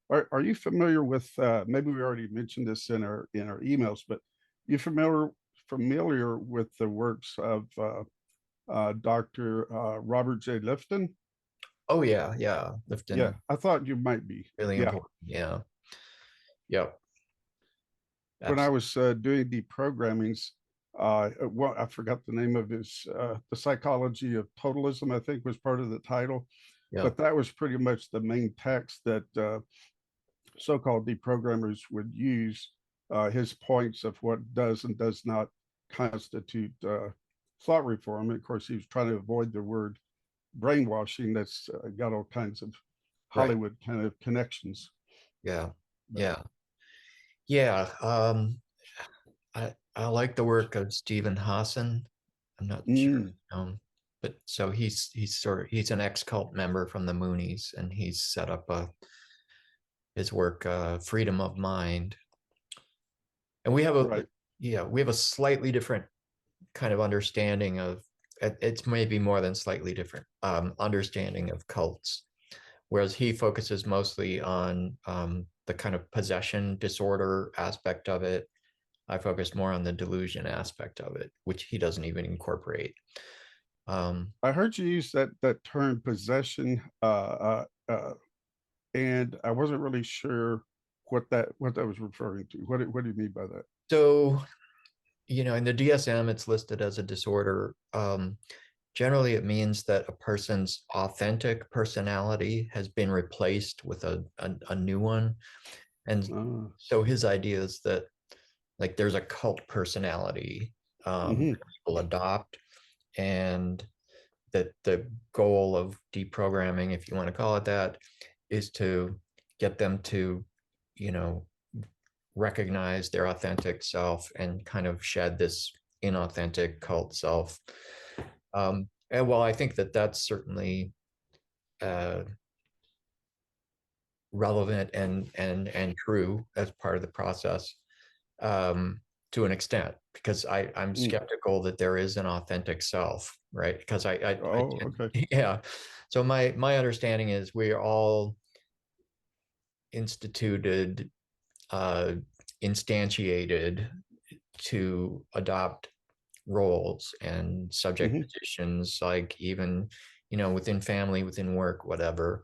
Are you familiar with, maybe we already mentioned this in our emails, but you familiar with the works of Dr. Robert J. Lifton? Oh yeah, yeah. Yeah, Lifton, I thought you might be. really Yeah. important. Yeah. Yep. When I Absolutely. was doing deprogrammings, well, I forgot the name of his, The Psychology of Totalism, I think was part of the title, Yeah. but that was pretty much the main text that so-called deprogrammers would use, his points of what does and does not constitute thought reform. And of course, he was trying to avoid the word brainwashing. That's got all kinds of Right. Hollywood kind of connections. Yeah. But Yeah. Yeah. I like the work of Stephen Hassan. I'm not sure. mm, But so he's an ex-cult member from the Moonies, and he's set up his work, Freedom of Mind. And we have right. a slightly different kind of understanding of, it's maybe more than slightly different, understanding of cults, whereas he focuses mostly on the kind of possession disorder aspect of it. I focus more on the delusion aspect of it, which he doesn't even incorporate. Um, I heard you use that term possession, and I wasn't really sure what that was referring to. What do you mean by that? so, in the DSM, it's listed as a disorder. Generally, it means that a person's authentic personality has been replaced with a new one. And Uh, so his idea is that, like, there's a cult personality mhm. that people adopt, and that the goal of deprogramming, if you want to call it that, is to get them to, you know, recognize their authentic self and kind of shed this inauthentic cult self. And while I think that that's certainly uh, relevant and true as part of the process, to an extent, because I'm Mm. skeptical that there is an authentic self, right? Because Oh, okay. yeah. So my understanding is we're all instituted, uh, instantiated to adopt roles and subject Hmm. positions, like even, within family, within work, whatever.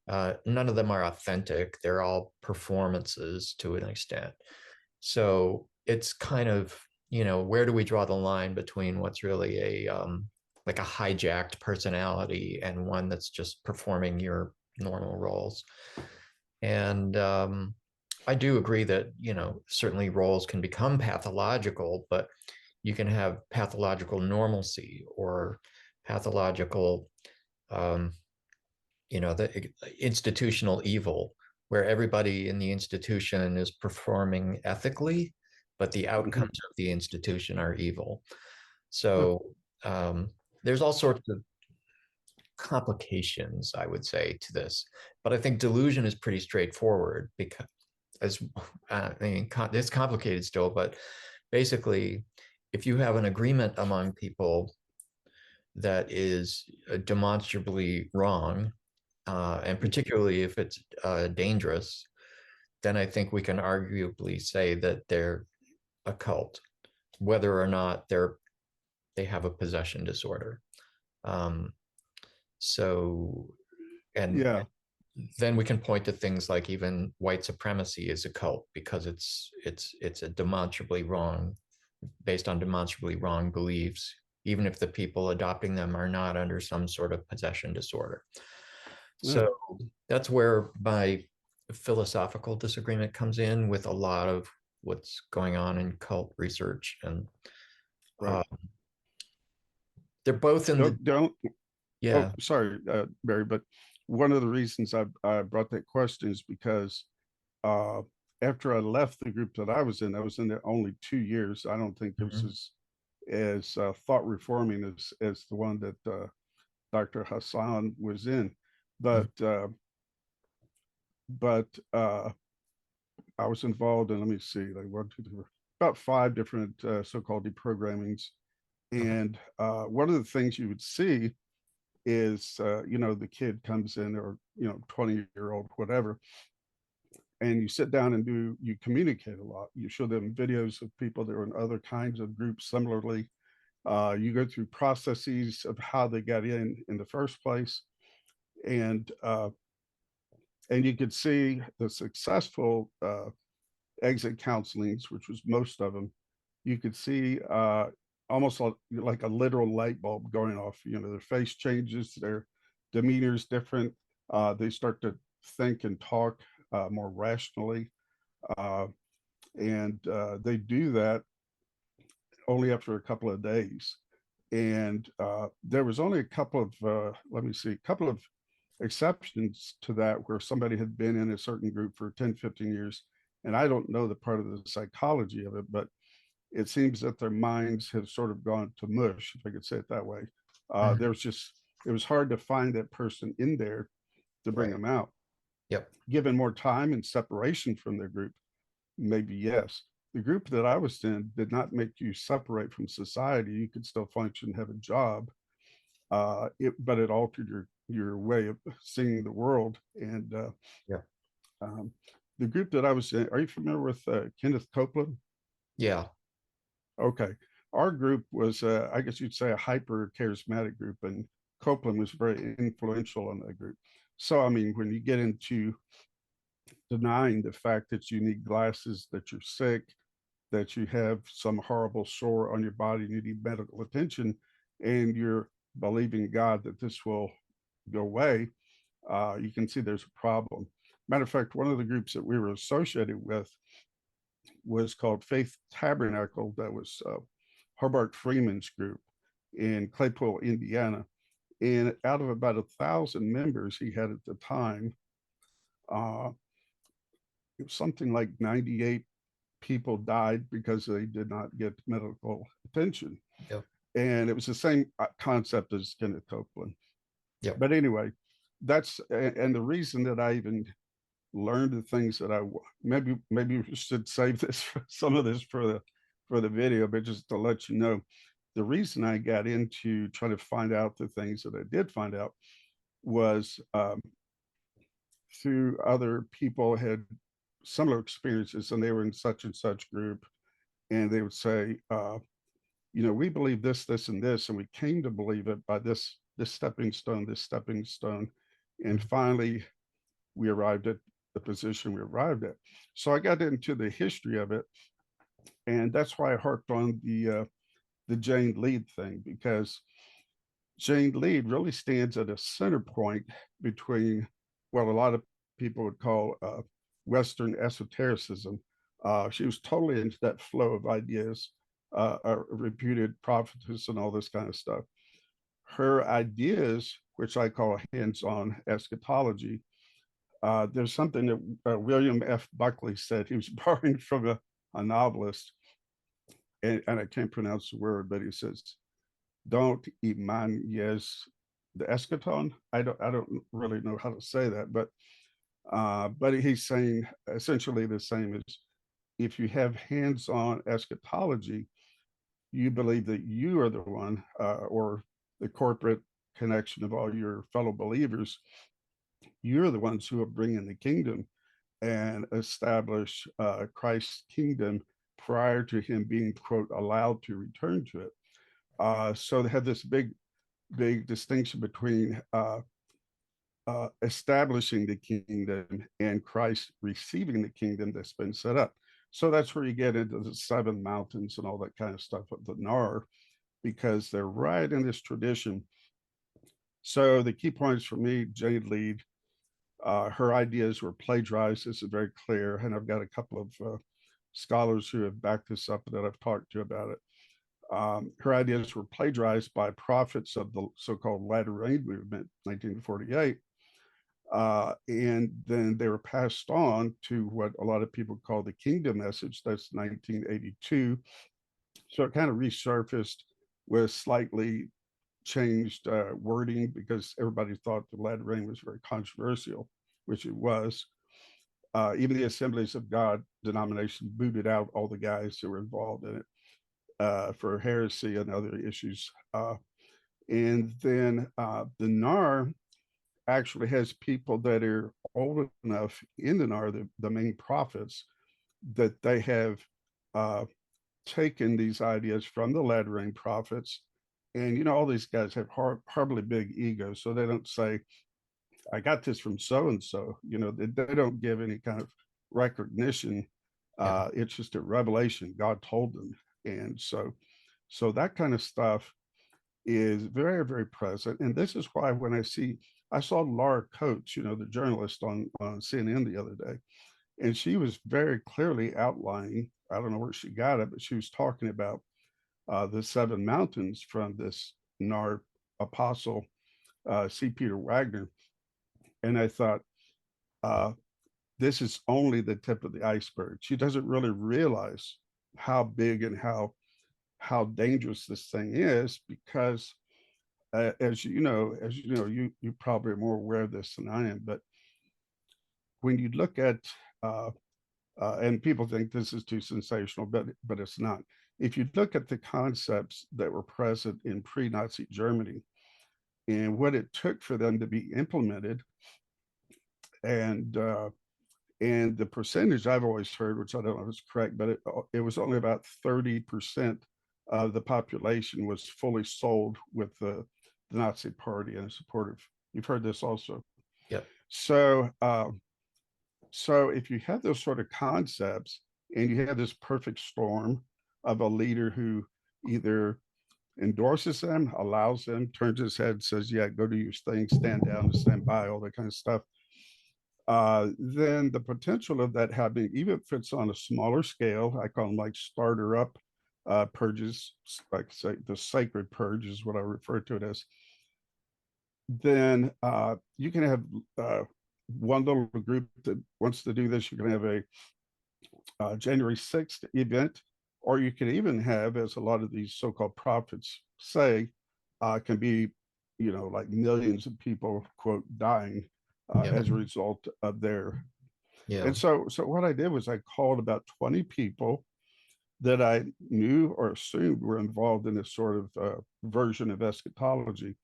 None of them are authentic. They're all performances to an extent. So it's kind of, where do we draw the line between what's really like a hijacked personality and one that's just performing your normal roles? And I do agree that, certainly roles can become pathological, but you can have pathological normalcy or pathological, um, the institutional evil, where everybody in the institution is performing ethically, but the outcomes Hmm. of the institution are evil. Huh. So there's all sorts of complications, I would say, to this. But I think delusion is pretty straightforward, because, as I mean, it's complicated still, but basically, if you have an agreement among people that is demonstrably wrong, and particularly if it's dangerous, then I think we can arguably say that they're a cult, whether or not they have a possession disorder. Um, so, and Yeah. then we can point to things like even white supremacy is a cult, because it's a demonstrably wrong, based on demonstrably wrong beliefs, even if the people adopting them are not under some sort of possession disorder. Yeah. So that's where my philosophical disagreement comes in with a lot of what's going on in cult research. And Right. uh, they're both in the, Don't. Oh, yeah. sorry, Barry, but one of the reasons I brought that question is because uh, after I left the group that I was in there only 2 years. I don't think it was Mhm. as thought reforming as the one that Dr. Hassan was in, Mhm. but but I was involved in, let me see, like one, two, three, about five different so-called deprogrammings, Okay. and one of the things you would see is the kid comes in, or 20-year-old, whatever, and you sit down and you communicate a lot. You show them videos of people that are in other kinds of groups similarly. You go through processes of how they got in the first place, and you could see the successful exit counselings, which was most of them. You could see almost like a literal light bulb going off. You know, their face changes, their demeanor is different. They start to think and talk more rationally, and they do that only after a couple of days. And there was only a couple of a couple of exceptions to that where somebody had been in a certain group for 10, 15 years. And I don't know the part of the psychology of it, but it seems that their minds have sort of gone to mush, if I could say it that way. It was hard to find that person in there to bring them out. Yep. Given more time and separation from their group, maybe yes. The group that I was in did not make you separate from society. You could still function, have a job, but it altered your way of seeing the world. And the group that I was in, are you familiar with Kenneth Copeland? Yeah. Okay. Our group was, I guess you'd say, a hyper charismatic group, and Copeland was very influential in that group. So, I mean, when you get into denying the fact that you need glasses, that you're sick, that you have some horrible sore on your body, you need medical attention, and you're believing God that this will go away, you can see there's a problem. Matter of fact, one of the groups that we were associated with was called Faith Tabernacle. That was Hobart Freeman's group in Claypool, Indiana. And out of about 1,000 members he had at the time, it was something like 98 people died because they did not get medical attention. Yep. And it was the same concept as Kenneth Copeland. Yep. But anyway, and the reason that I even learned the things that maybe we should save this some of this for the video, but just to let you know, the reason I got into trying to find out the things that I did find out was through other people had similar experiences, and they were in such and such group, and they would say, you know, we believe this, this, and this, and we came to believe it by this stepping stone, and finally we arrived at the position we arrived at. So I got into the history of it, and that's why I harped on the Jane Lead thing, because Jane Lead really stands at a center point between what a lot of people would call Western esotericism. She was totally into that flow of ideas, a reputed prophetess and all this kind of stuff. Her ideas, which I call hands-on eschatology, there's something that William F. Buckley said. He was borrowing from a novelist, and I can't pronounce the word, but he says, "Don't iman yes the eschaton." I don't really know how to say that, but he's saying essentially the same as, if you have hands-on eschatology, you believe that you are the one, or the corporate connection of all your fellow believers, you're the ones who are bringing the kingdom and establish Christ's kingdom prior to him being, quote, allowed to return to it. So they have this big distinction between establishing the kingdom and Christ receiving the kingdom that's been set up. So that's where you get into the 7 mountains and all that kind of stuff with the Nar, because they're right in this tradition. So the key points for me, Jane Lead, her ideas were plagiarized. This is very clear, and I've got a couple of scholars who have backed this up that I've talked to about it. Her ideas were plagiarized by prophets of the so-called Latter Rain movement, 1948, and then they were passed on to what a lot of people call the Kingdom Message. That's 1982. So it kind of resurfaced with slightly changed wording, because everybody thought the Latter Rain was very controversial, which it was. Even the Assemblies of God denomination booted out all the guys who were involved in it for heresy and other issues. And then the NAR actually has people that are old enough in the NAR, the main prophets, that they have taken these ideas from the latter rain prophets. And, you know, all these guys have horribly big egos. So they don't say, I got this from so-and-so, you know, they don't give any kind of recognition. It's just a revelation. God told them. And so that kind of stuff is very, very present. And this is why when I saw Laura Coates, you know, the journalist on CNN the other day, and she was very clearly outlining, I don't know where she got it, but she was talking about the seven mountains from this NAR apostle, C. Peter Wagner. And I thought, this is only the tip of the iceberg. She doesn't really realize how big and how dangerous this thing is, because as you know, you probably are more aware of this than I am, but when you look at and people think this is too sensational, but it's not. If you look at the concepts that were present in pre-Nazi Germany and what it took for them to be implemented, and the percentage I've always heard, which I don't know if it's correct, but it was only about 30% of the population was fully sold with the Nazi Party and supportive. You've heard this also. Yep. So if you have those sort of concepts and you have this perfect storm of a leader who either endorses them, allows them, turns his head, says, yeah, go do your thing, stand down, stand by, all that kind of stuff, then the potential of that happening, even if it's on a smaller scale, I call them like starter up purges, like say the Sacred Purge is what I refer to it as, then you can have one little group that wants to do this. You can have a January 6th event, or you can even have, as a lot of these so-called prophets say, can be, you know, like millions of people, quote, dying as a result of their. And so what I did was I called about 20 people that I knew or assumed were involved in this sort of version of eschatology.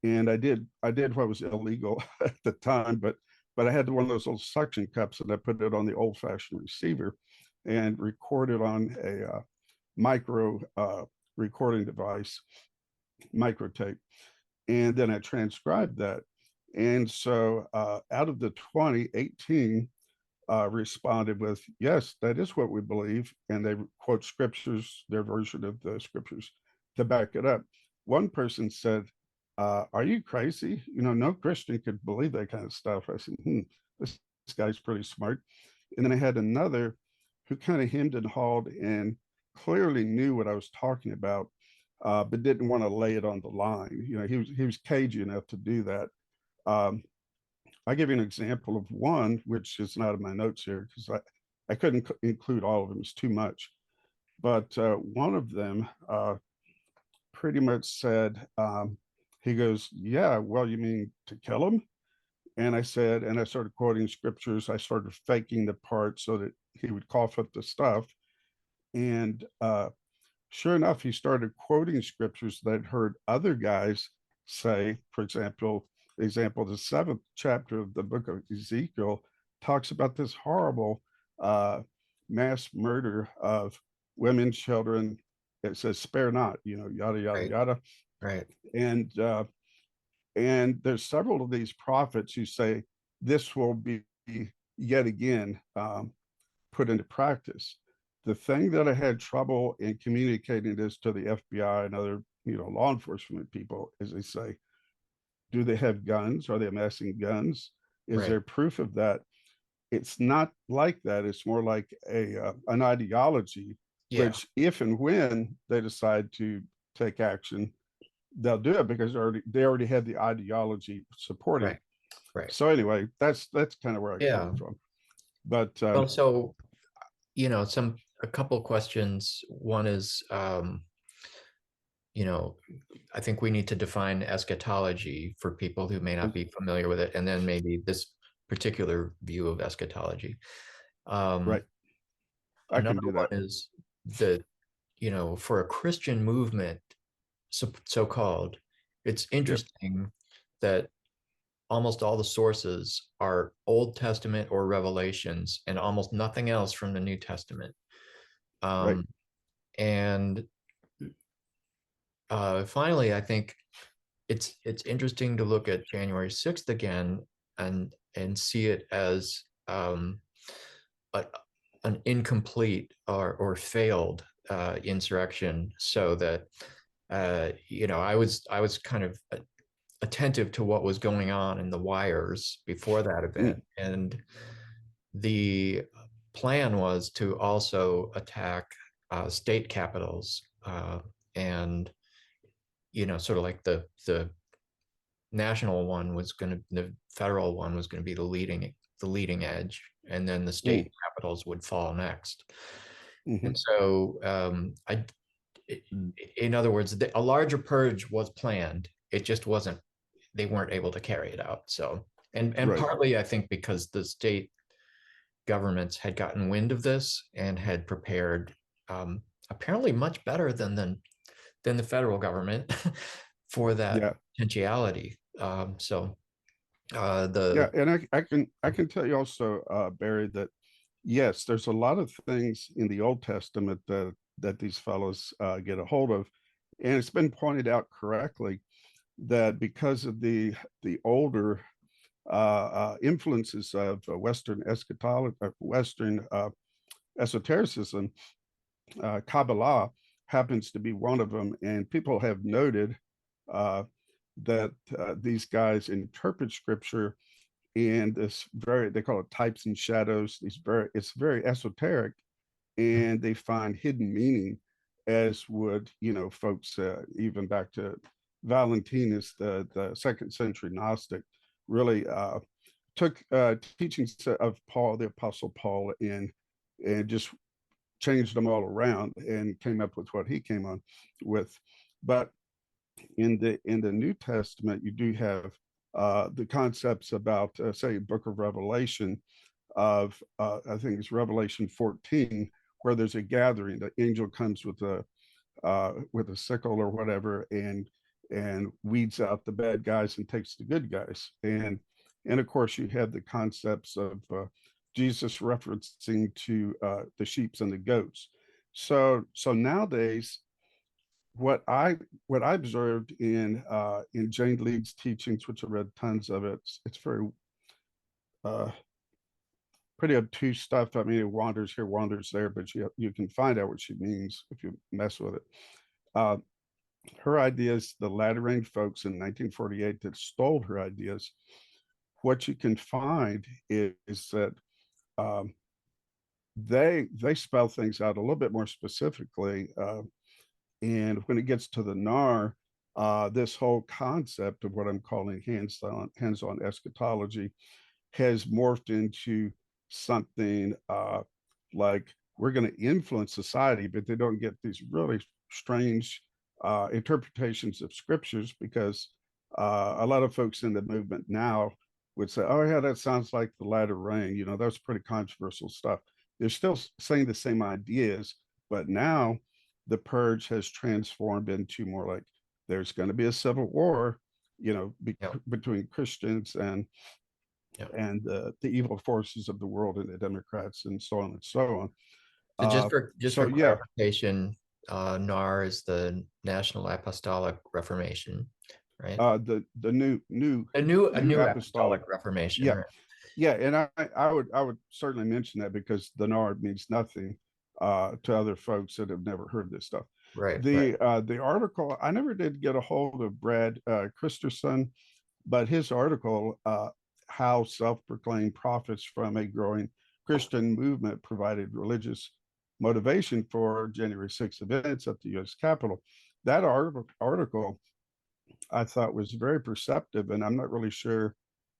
And I did what was illegal at the time, but I had one of those little suction cups and I put it on the old-fashioned receiver and recorded on a micro recording device, microtape, and then I transcribed that. And so out of the 20, 18 responded with, yes, that is what we believe. And they quote scriptures, their version of the scriptures, to back it up. One person said, are you crazy? You know, no Christian could believe that kind of stuff. I said, this guy's pretty smart. And then I had another who kind of hemmed and hawed and clearly knew what I was talking about, but didn't want to lay it on the line. You know, he was cagey enough to do that. I'll give you an example of one, which is not in my notes here because I couldn't include all of them. It's too much. But one of them pretty much said, he goes, yeah, well, you mean to kill him? And I said, and I started quoting scriptures. I started faking the part so that he would cough up the stuff. And sure enough, he started quoting scriptures that I'd heard other guys say. For example, the 7th chapter of the book of Ezekiel talks about this horrible mass murder of women, children. It says, spare not, you know, yada, yada, yada. Right. And there's several of these prophets who say this will be yet again put into practice. The thing that I had trouble in communicating this to the FBI and other, you know, law enforcement people is they say, do they have guns? Are they amassing guns? Is there proof of that? It's not like that. It's more like an ideology, which if and when they decide to take action, they'll do it because they already have the ideology supporting. Right. So anyway, that's kind of where I come from. But well, so you know, a couple questions. One is, you know, I think we need to define eschatology for people who may not be familiar with it, and then maybe this particular view of eschatology. Right. Another one is that, you know, for a Christian movement, so-called, it's interesting that almost all the sources are Old Testament or Revelations, and almost nothing else from the New Testament. Right. And finally, I think it's interesting to look at January 6th again and see it as an incomplete or failed insurrection, so that I was kind of attentive to what was going on in the wires before that event, and the plan was to also attack state capitals, and sort of like the national one was going to, the federal one was going to be the leading edge, and then the state capitals would fall next. And so in other words, a larger purge was planned. It just wasn't, they weren't able to carry it out. So, and Right. partly I think because the state governments had gotten wind of this and had prepared apparently much better than the federal government for that potentiality. Yeah, and I can tell you also, Barry, that yes, there's a lot of things in the Old Testament that these fellows get a hold of, and it's been pointed out correctly that because of the older influences of Western eschatology, Western esotericism, Kabbalah happens to be one of them, and people have noted that these guys interpret scripture in this very, they call it types and shadows. It's very esoteric, and they find hidden meaning, as would folks even back to Valentinus, the second century Gnostic, really took teachings of Paul, the Apostle Paul, and just changed them all around and came up with what he came on with. But in the New Testament, you do have the concepts about, say, Book of Revelation, of I think it's Revelation 14, where there's a gathering. The angel comes with a sickle or whatever, and weeds out the bad guys and takes the good guys. And of course, you have the concepts of Jesus referencing to the sheeps and the goats. So nowadays, what I observed in Jane League's teachings, which I read tons of it, it's very pretty obtuse stuff. I mean, it wanders here, wanders there, but you can find out what she means if you mess with it. Her ideas, the latter rain folks in 1948 that stole her ideas, what you can find is that they spell things out a little bit more specifically. And when it gets to the NAR, this whole concept of what I'm calling hands-on eschatology has morphed into something like we're going to influence society, but they don't get these really strange interpretations of scriptures, because a lot of folks in the movement now would say, oh yeah, that sounds like the latter rain. That's pretty controversial stuff. They're still saying the same ideas, but now the purge has transformed into more like there's going to be a civil war, between Christians and the evil forces of the world and the Democrats and so on and so on. So just for clarification, NAR is the National Apostolic Reformation, right? The new Apostolic Reformation. Yeah, right? yeah, and I would certainly mention that, because the NAR means nothing to other folks that have never heard this stuff. Right. The article, I never did get a hold of Brad Christensen, but his article, how self-proclaimed prophets from a growing Christian movement provided religious motivation for January 6th events at the U.S. Capitol. That article I thought was very perceptive, and I'm not really sure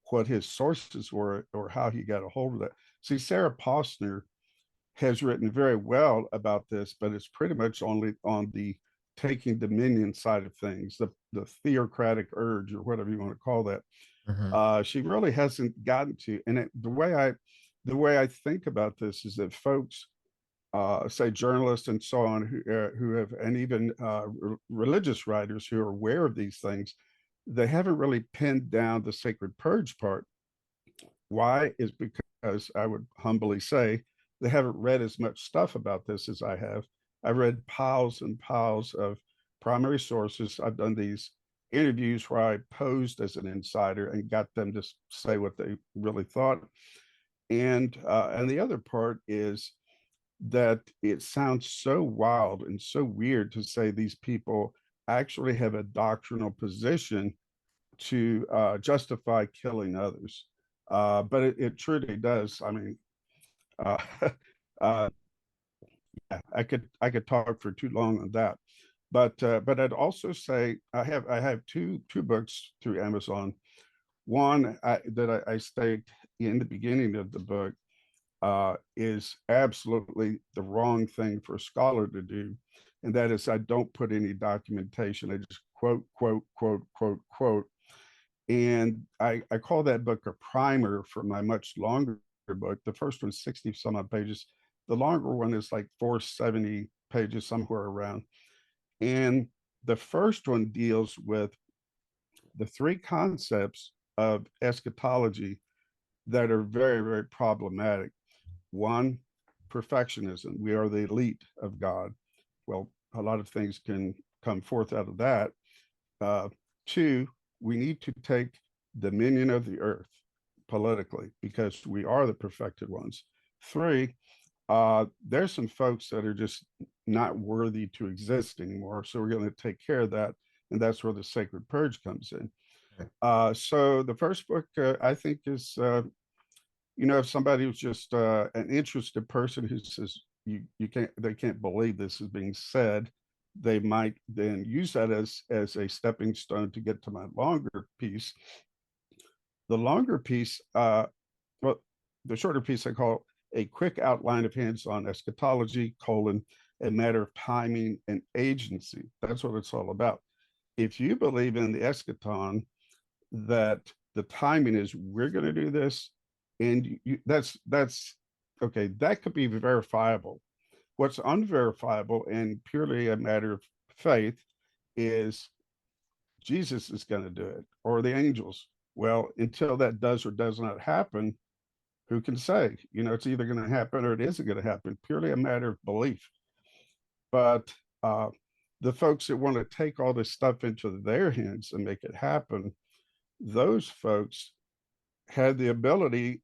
what his sources were or how he got a hold of that. See, Sarah Posner has written very well about this, but it's pretty much only on the taking dominion side of things, the theocratic urge, or whatever you want to call that. She really hasn't gotten to, and the way I think about this is that folks, say journalists and so on, who have, and even religious writers who are aware of these things, they haven't really pinned down the Sacred Purge part. Why? Is because I would humbly say they haven't read as much stuff about this as I have. I read piles and piles of primary sources. I've done these interviews where I posed as an insider and got them to say what they really thought. And the other part is that it sounds so wild and so weird to say these people actually have a doctrinal position to justify killing others. But it truly does. I mean, uh, uh, yeah, I could talk for too long on that. But I'd also say I have two books through Amazon. One that I state in the beginning of the book is absolutely the wrong thing for a scholar to do, and that is I don't put any documentation. I just quote, quote, quote, quote, quote. And I call that book a primer for my much longer book. The first one's 60 some odd pages. The longer one is like 470 pages, somewhere around. And the first one deals with the three concepts of eschatology that are very, very problematic. One, perfectionism. We are the elite of God. Well, a lot of things can come forth out of that. Two, we need to take dominion of the earth politically because we are the perfected ones. Three, there's some folks that are just not worthy to exist anymore. So we're going to take care of that. And that's where the Sacred Purge comes in. So the first book, I think, is, if somebody was just an interested person who says they can't believe this is being said, they might then use that as a stepping stone to get to my longer piece. The longer piece, well, the shorter piece I call a quick outline of hands-on eschatology, a matter of timing and agency. That's what it's all about. If you believe in the eschaton, that the timing is we're going to do this, and that's okay. That could be verifiable. What's unverifiable and purely a matter of faith is Jesus is going to do it or the angels. Well, until that does or does not happen, who can say? It's either going to happen or it isn't going to happen. Purely a matter of belief. But the folks that want to take all this stuff into their hands and make it happen, those folks had the ability,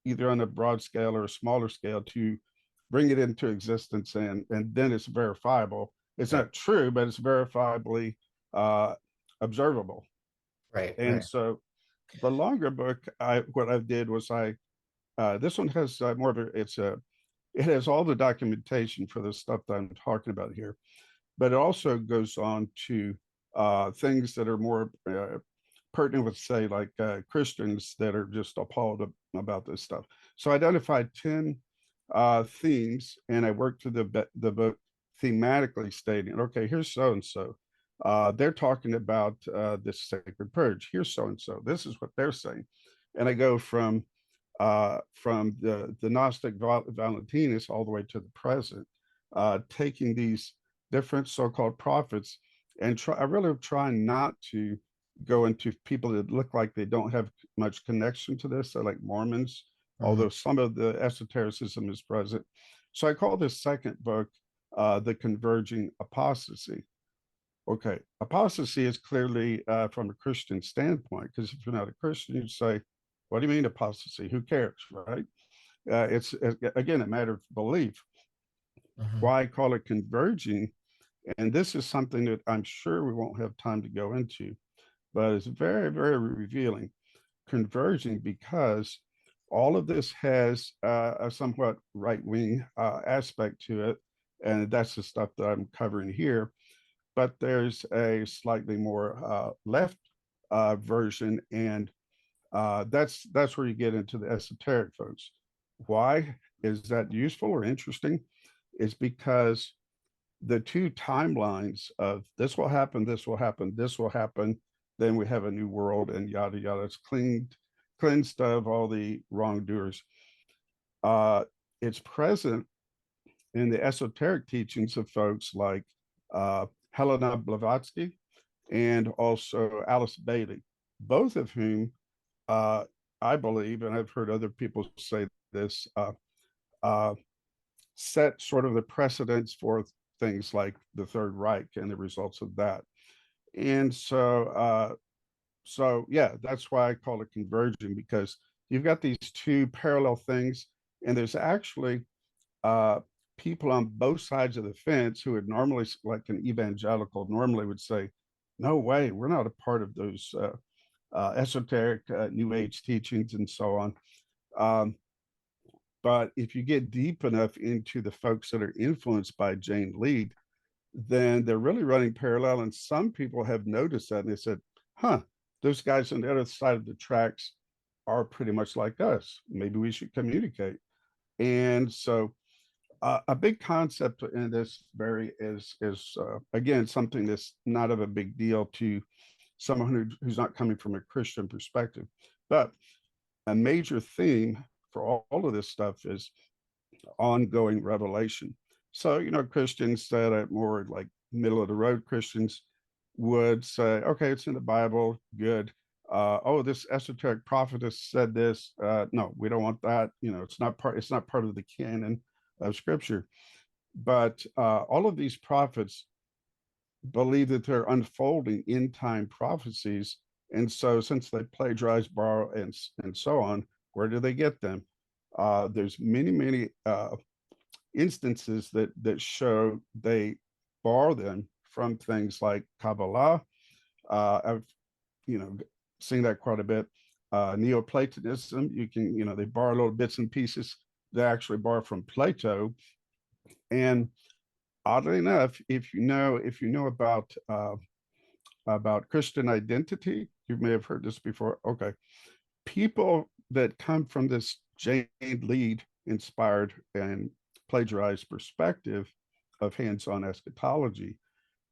either on a broad scale or a smaller scale, to bring it into existence, and then it's verifiable. It's not true, but it's verifiably observable. Right. And so the longer book, what I did was this one has more of it has all the documentation for the stuff that I'm talking about here, but it also goes on to things that are more pertinent with, say, like Christians that are just appalled about this stuff. So I identified 10 themes, and I worked through the book thematically stating, okay, here's so-and-so. They're talking about this Sacred Purge. Here's so-and-so. This is what they're saying. And I go from the Gnostic Valentinus all the way to the present, taking these different so-called prophets and I really try not to go into people that look like they don't have much connection to this. I like Mormons, although some of the esotericism is present. So I call this second book The Converging Apostasy. Okay, apostasy is clearly from a Christian standpoint, because if you're not a Christian, you say, what do you mean apostasy? Who cares, right? It's, again, a matter of belief. Why I call it converging, and this is something that I'm sure we won't have time to go into, but it's very, very revealing. Converging because all of this has a somewhat right-wing aspect to it, and that's the stuff that I'm covering here. But there's a slightly more left version, and that's where you get into the esoteric, folks. Why is that useful or interesting? Is because the two timelines of this will happen, this will happen, this will happen, then we have a new world, and yada yada. It's cleansed of all the wrongdoers. It's present in the esoteric teachings of folks like Helena Blavatsky, and also Alice Bailey, both of whom I believe, and I've heard other people say this, uh, set sort of the precedents for things like the Third Reich and the results of that. And so yeah, that's why I call it converging, because you've got these two parallel things, and there's actually uh, people on both sides of the fence who would normally, like an evangelical, normally would say, "No way, we're not a part of those esoteric New Age teachings and so on." Um, but if you get deep enough into the folks that are influenced by Jane Lead, then they're really running parallel. And some people have noticed that, and they said, huh, those guys on the other side of the tracks are pretty much like us. Maybe we should communicate. And so a big concept in this, Barry, is again, something that's not of a big deal to someone who's not coming from a Christian perspective. But a major theme for all of this stuff is ongoing revelation. So, Christians that are more like middle of the road Christians would say, okay, it's in the Bible, good. Oh, this esoteric prophetess said this. No, we don't want that. It's not part of the canon of Scripture. But all of these prophets believe that they're unfolding in time prophecies. And so, since they plagiarize, borrow, and so on, where do they get them? There's many instances that show they borrow them from things like Kabbalah. I've seen that quite a bit. Neoplatonism, they borrow little bits and pieces. They actually borrow from Plato. And oddly enough, if you know about Christian identity, you may have heard this before. Okay, people that come from this Jane Lead inspired and plagiarized perspective of hands-on eschatology,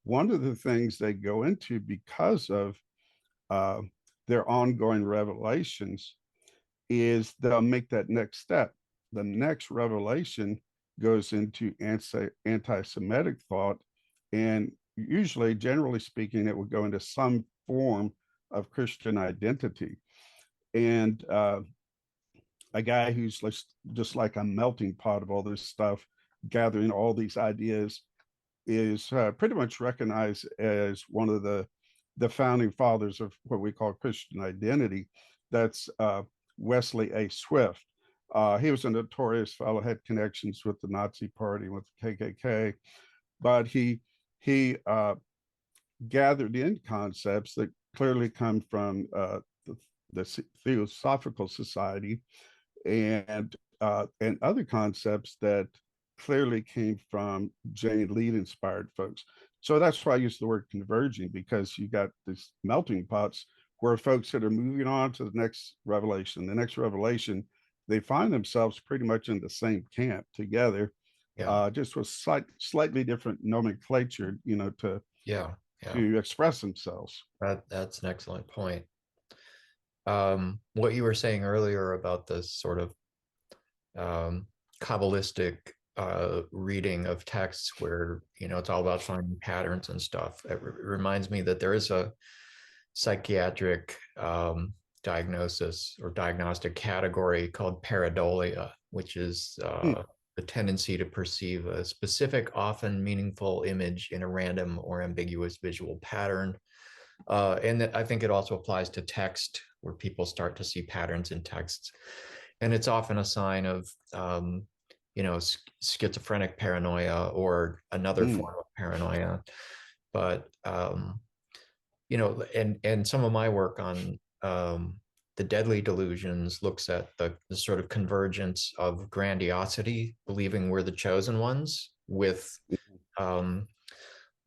one of the things they go into because of uh, their ongoing revelations is they'll make that next step. The next revelation goes into anti-Semitic thought, and usually, generally speaking, it will go into some form of Christian identity. And a guy who's just like a melting pot of all this stuff, gathering all these ideas, is pretty much recognized as one of the founding fathers of what we call Christian identity. That's Wesley A. Swift. He was a notorious fellow, had connections with the Nazi Party, with the KKK, but he gathered in concepts that clearly come from the Theosophical Society, and other concepts that clearly came from Jane Lead inspired folks. So that's why I use the word converging, because you got these melting pots where folks that are moving on to the next revelation, they find themselves pretty much in the same camp together, Yeah. just with slightly different nomenclature, Yeah. Yeah. to express themselves. That's an excellent point. What you were saying earlier about this sort of Kabbalistic reading of texts where, it's all about finding patterns and stuff. It reminds me that there is a psychiatric diagnosis or diagnostic category called pareidolia, which is the tendency to perceive a specific, often meaningful image in a random or ambiguous visual pattern. And I think it also applies to text, where people start to see patterns in texts. And it's often a sign of, schizophrenic paranoia or another form of paranoia. But, and some of my work on the deadly delusions looks at the sort of convergence of grandiosity, believing we're the chosen ones, with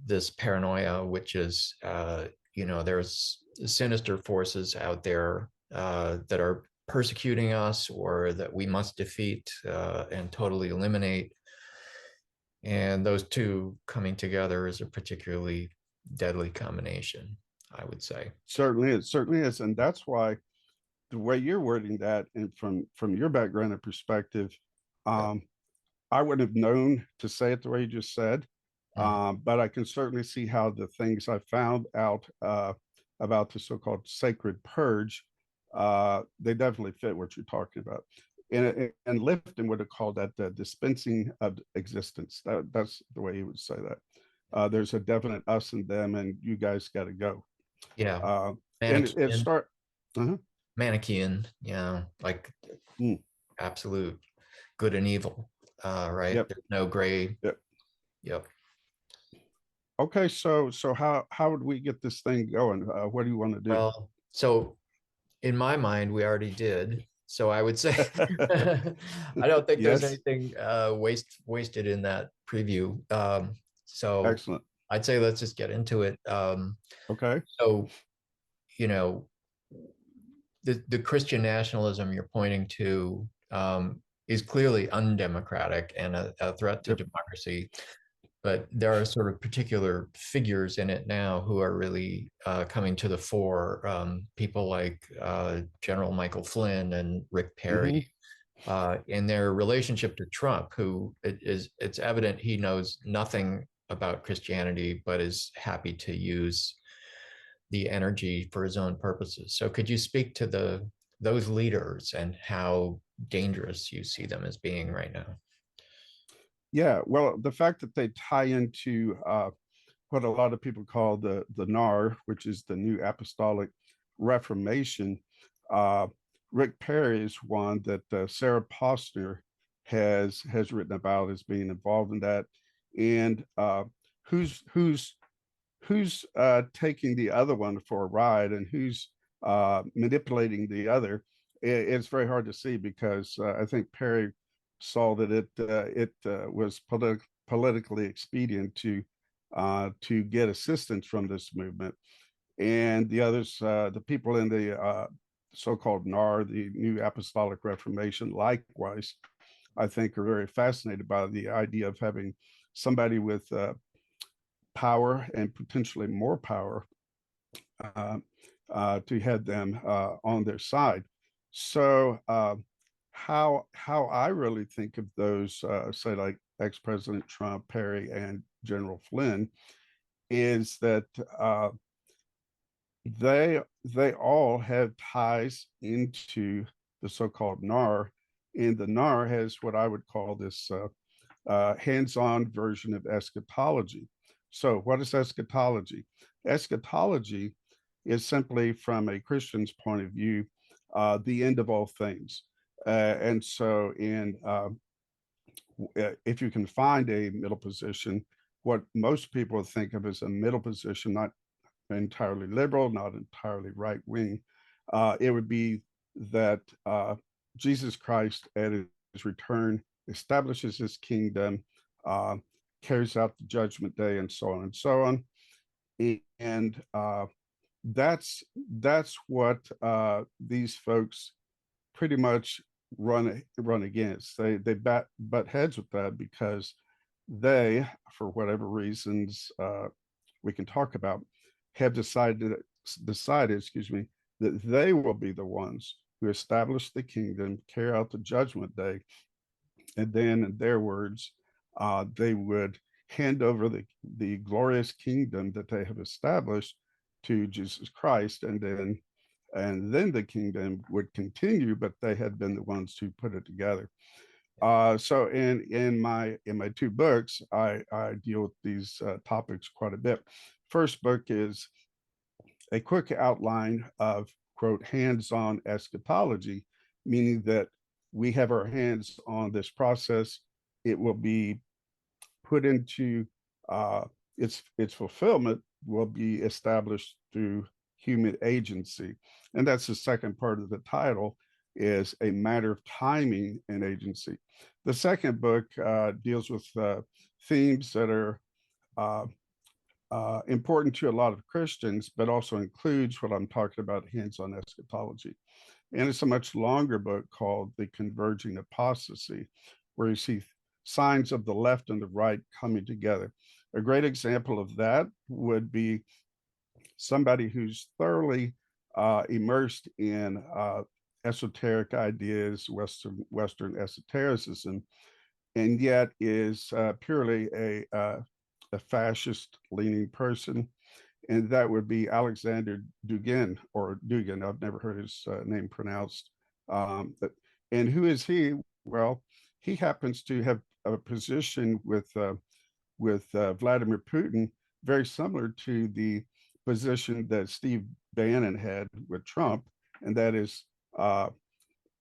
this paranoia, which is, there's sinister forces out there that are persecuting us, or that we must defeat and totally eliminate. And those two coming together is a particularly deadly combination, I would say. Certainly is, and that's why the way you're wording that, and from your background and perspective, Yeah. I wouldn't have known to say it the way you just said. But I can certainly see how the things I found out about the so-called Sacred Purge, they definitely fit what you're talking about. And Lifton would have called that the dispensing of existence. That's the way he would say that. There's a definite us and them, and you guys got to go. Yeah. And it Manichean. start. Manichean, like absolute good and evil, right? Yep. There's no gray. Yep. Yep. Okay, so how would we get this thing going? What do you want to do? Well, so in my mind, we already did. So I would say I don't think there's Yes. anything wasted in that preview. So Excellent. I'd say let's just get into it. Okay. So, you know, the Christian nationalism you're pointing to is clearly undemocratic and a threat to democracy. But there are sort of particular figures in it now who are really coming to the fore. People like General Michael Flynn and Rick Perry, in their relationship to Trump, who it's evident he knows nothing about Christianity, but is happy to use the energy for his own purposes. So could you speak to those leaders and how dangerous you see them as being right now? Yeah, well, the fact that they tie into what a lot of people call the NAR, which is the New Apostolic Reformation. Rick Perry is one that Sarah Posner has written about as being involved in that, and who's taking the other one for a ride and who's manipulating the other. It's very hard to see because I think Perry saw that it was politically expedient to get assistance from this movement, and the others, the people in the so-called NAR, the New Apostolic Reformation, likewise, I think are very fascinated by the idea of having somebody with power and potentially more power to head them on their side. So how I really think of those, say like ex-President Trump, Perry, and General Flynn, is that they all have ties into the so-called NAR, and the NAR has what I would call this hands-on version of eschatology. So what is eschatology? Eschatology is simply, from a Christian's point of view, the end of all things. And so if you can find a middle position, what most people think of as a middle position, not entirely liberal, not entirely right wing, it would be that Jesus Christ at his return establishes his kingdom, carries out the judgment day, and so on and so on. And that's what these folks pretty much run against. They butt heads with that because they, for whatever reasons we can talk about, have decided, excuse me, that they will be the ones who establish the kingdom, carry out the judgment day, and then, in their words, they would hand over the glorious kingdom that they have established to Jesus Christ, and then the kingdom would continue, but they had been the ones to put it together. So in my two books, I deal with these topics quite a bit. First book is a quick outline of, quote, hands-on eschatology, meaning that we have our hands on this process. It will be put into its fulfillment will be established through human agency. And that's the second part of the title, is a matter of timing and agency. The second book deals with themes that are important to a lot of Christians, but also includes what I'm talking about, hands-on eschatology. And it's a much longer book called The Converging Apostasy, where you see signs of the left and the right coming together. A great example of that would be somebody who's thoroughly immersed in esoteric ideas, Western esotericism, and yet is purely a a fascist-leaning person, and that would be Alexander Dugin, or Dugin. I've never heard his name pronounced. And who is he? Well, he happens to have a position with Vladimir Putin, very similar to the position that Steve Bannon had with Trump, and that is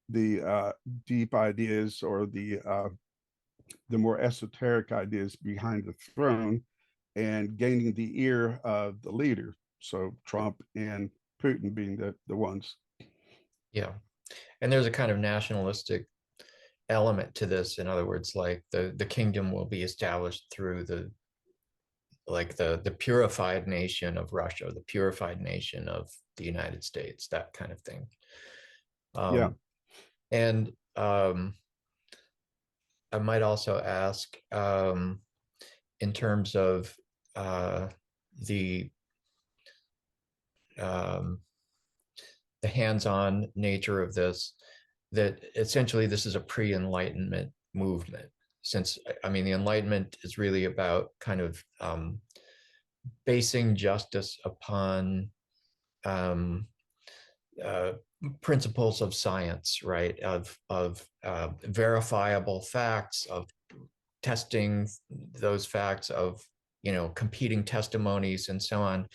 the deep ideas, or the more esoteric ideas behind the throne, and gaining the ear of the leader. So Trump and Putin being the ones. Yeah. And there's a kind of nationalistic element to this. In other words, like the kingdom will be established through the purified nation of Russia, the purified nation of the United States, that kind of thing. Yeah. And I might also ask, in terms of the hands-on nature of this, that essentially this is a pre-Enlightenment movement. Since, I mean, the Enlightenment is really about kind of basing justice upon principles of science, right? Of verifiable facts, of testing those facts, of, you know, competing testimonies and so on.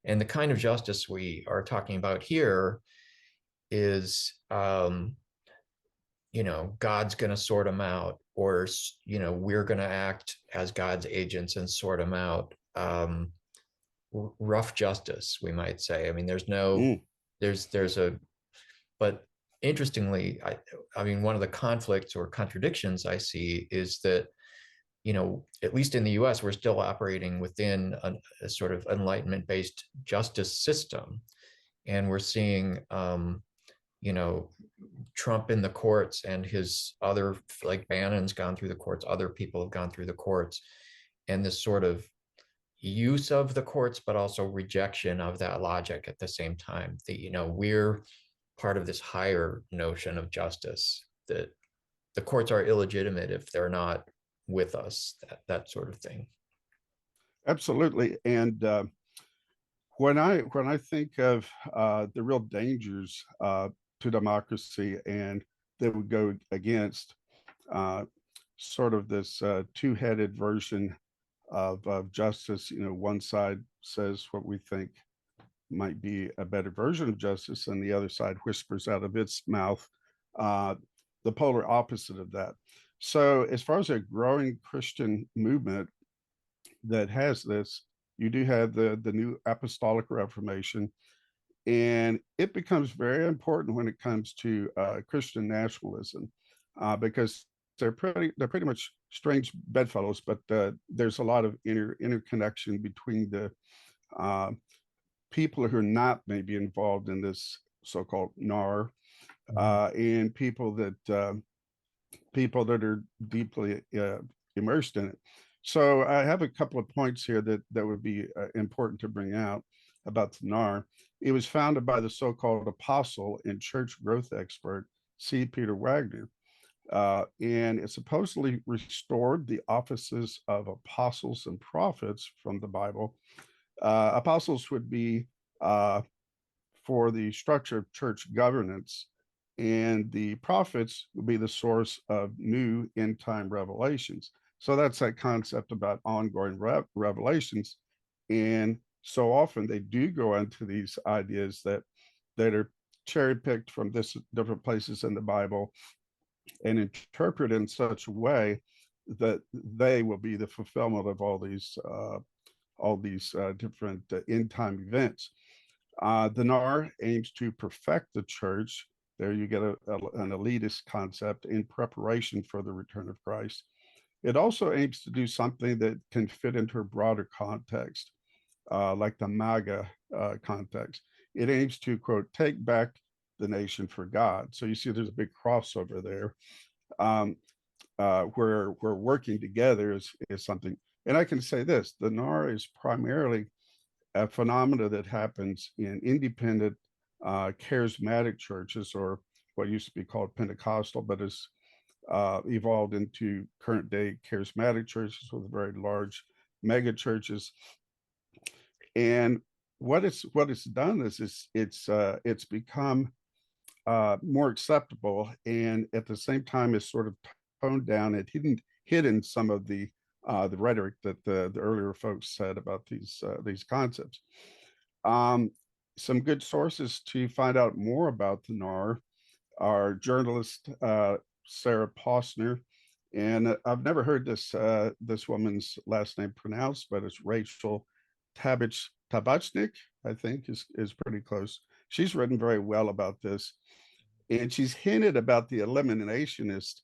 And the kind of justice we are talking about here is, you know, God's going to sort them out, or, you know, we're going to act as God's agents and sort them out. Rough justice, we might say. I mean, there's no, there's a, but interestingly, I mean, one of the conflicts or contradictions I see is that, you know, at least in the US, we're still operating within a sort of Enlightenment-based justice system. And we're seeing, you know, Trump in the courts, and his other, like Bannon's gone through the courts, other people have gone through the courts, and this sort of use of the courts, but also rejection of that logic at the same time. That, you know, we're part of this higher notion of justice, that the courts are illegitimate if they're not with us, that sort of thing. Absolutely. And when I think of the real dangers to democracy, and that would go against sort of this two-headed version of justice. You know, one side says what we think might be a better version of justice, and the other side whispers out of its mouth the polar opposite of that. So as far as a growing Christian movement that has this, you do have the new Apostolic Reformation, and it becomes very important when it comes to Christian nationalism, because they're pretty much strange bedfellows, but there's a lot of interconnection between the people who are not maybe involved in this so-called NAR, and people that are deeply immersed in it. So I have a couple of points here that would be important to bring out about the NAR. It was founded by the so-called apostle and church growth expert C. Peter Wagner, and it supposedly restored the offices of apostles and prophets from the Bible. Apostles would be for the structure of church governance, and the prophets would be the source of new end time revelations. So that's that concept about ongoing revelations. And so often they do go into these ideas that are cherry picked from different places in the Bible and interpreted in such a way that they will be the fulfillment of all these different end time events. The NAR aims to perfect the church. There you get an elitist concept in preparation for the return of Christ. It also aims to do something that can fit into a broader context, like the MAGA context. It aims to, quote, take back the nation for God. So you see there's a big crossover there, where working together is something. And I can say this, the NAR is primarily a phenomena that happens in independent charismatic churches, or what used to be called Pentecostal, but is evolved into current day charismatic churches with a very large mega churches. And what it's done is it's become more acceptable, and at the same time it's sort of toned down and hidden some of the rhetoric that the earlier folks said about these concepts. Some good sources to find out more about the NAR are journalist Sarah Posner, and I've never heard this woman's last name pronounced, but it's Rachel Tabachnik, I think is pretty close. She's written very well about this, and she's hinted about the eliminationist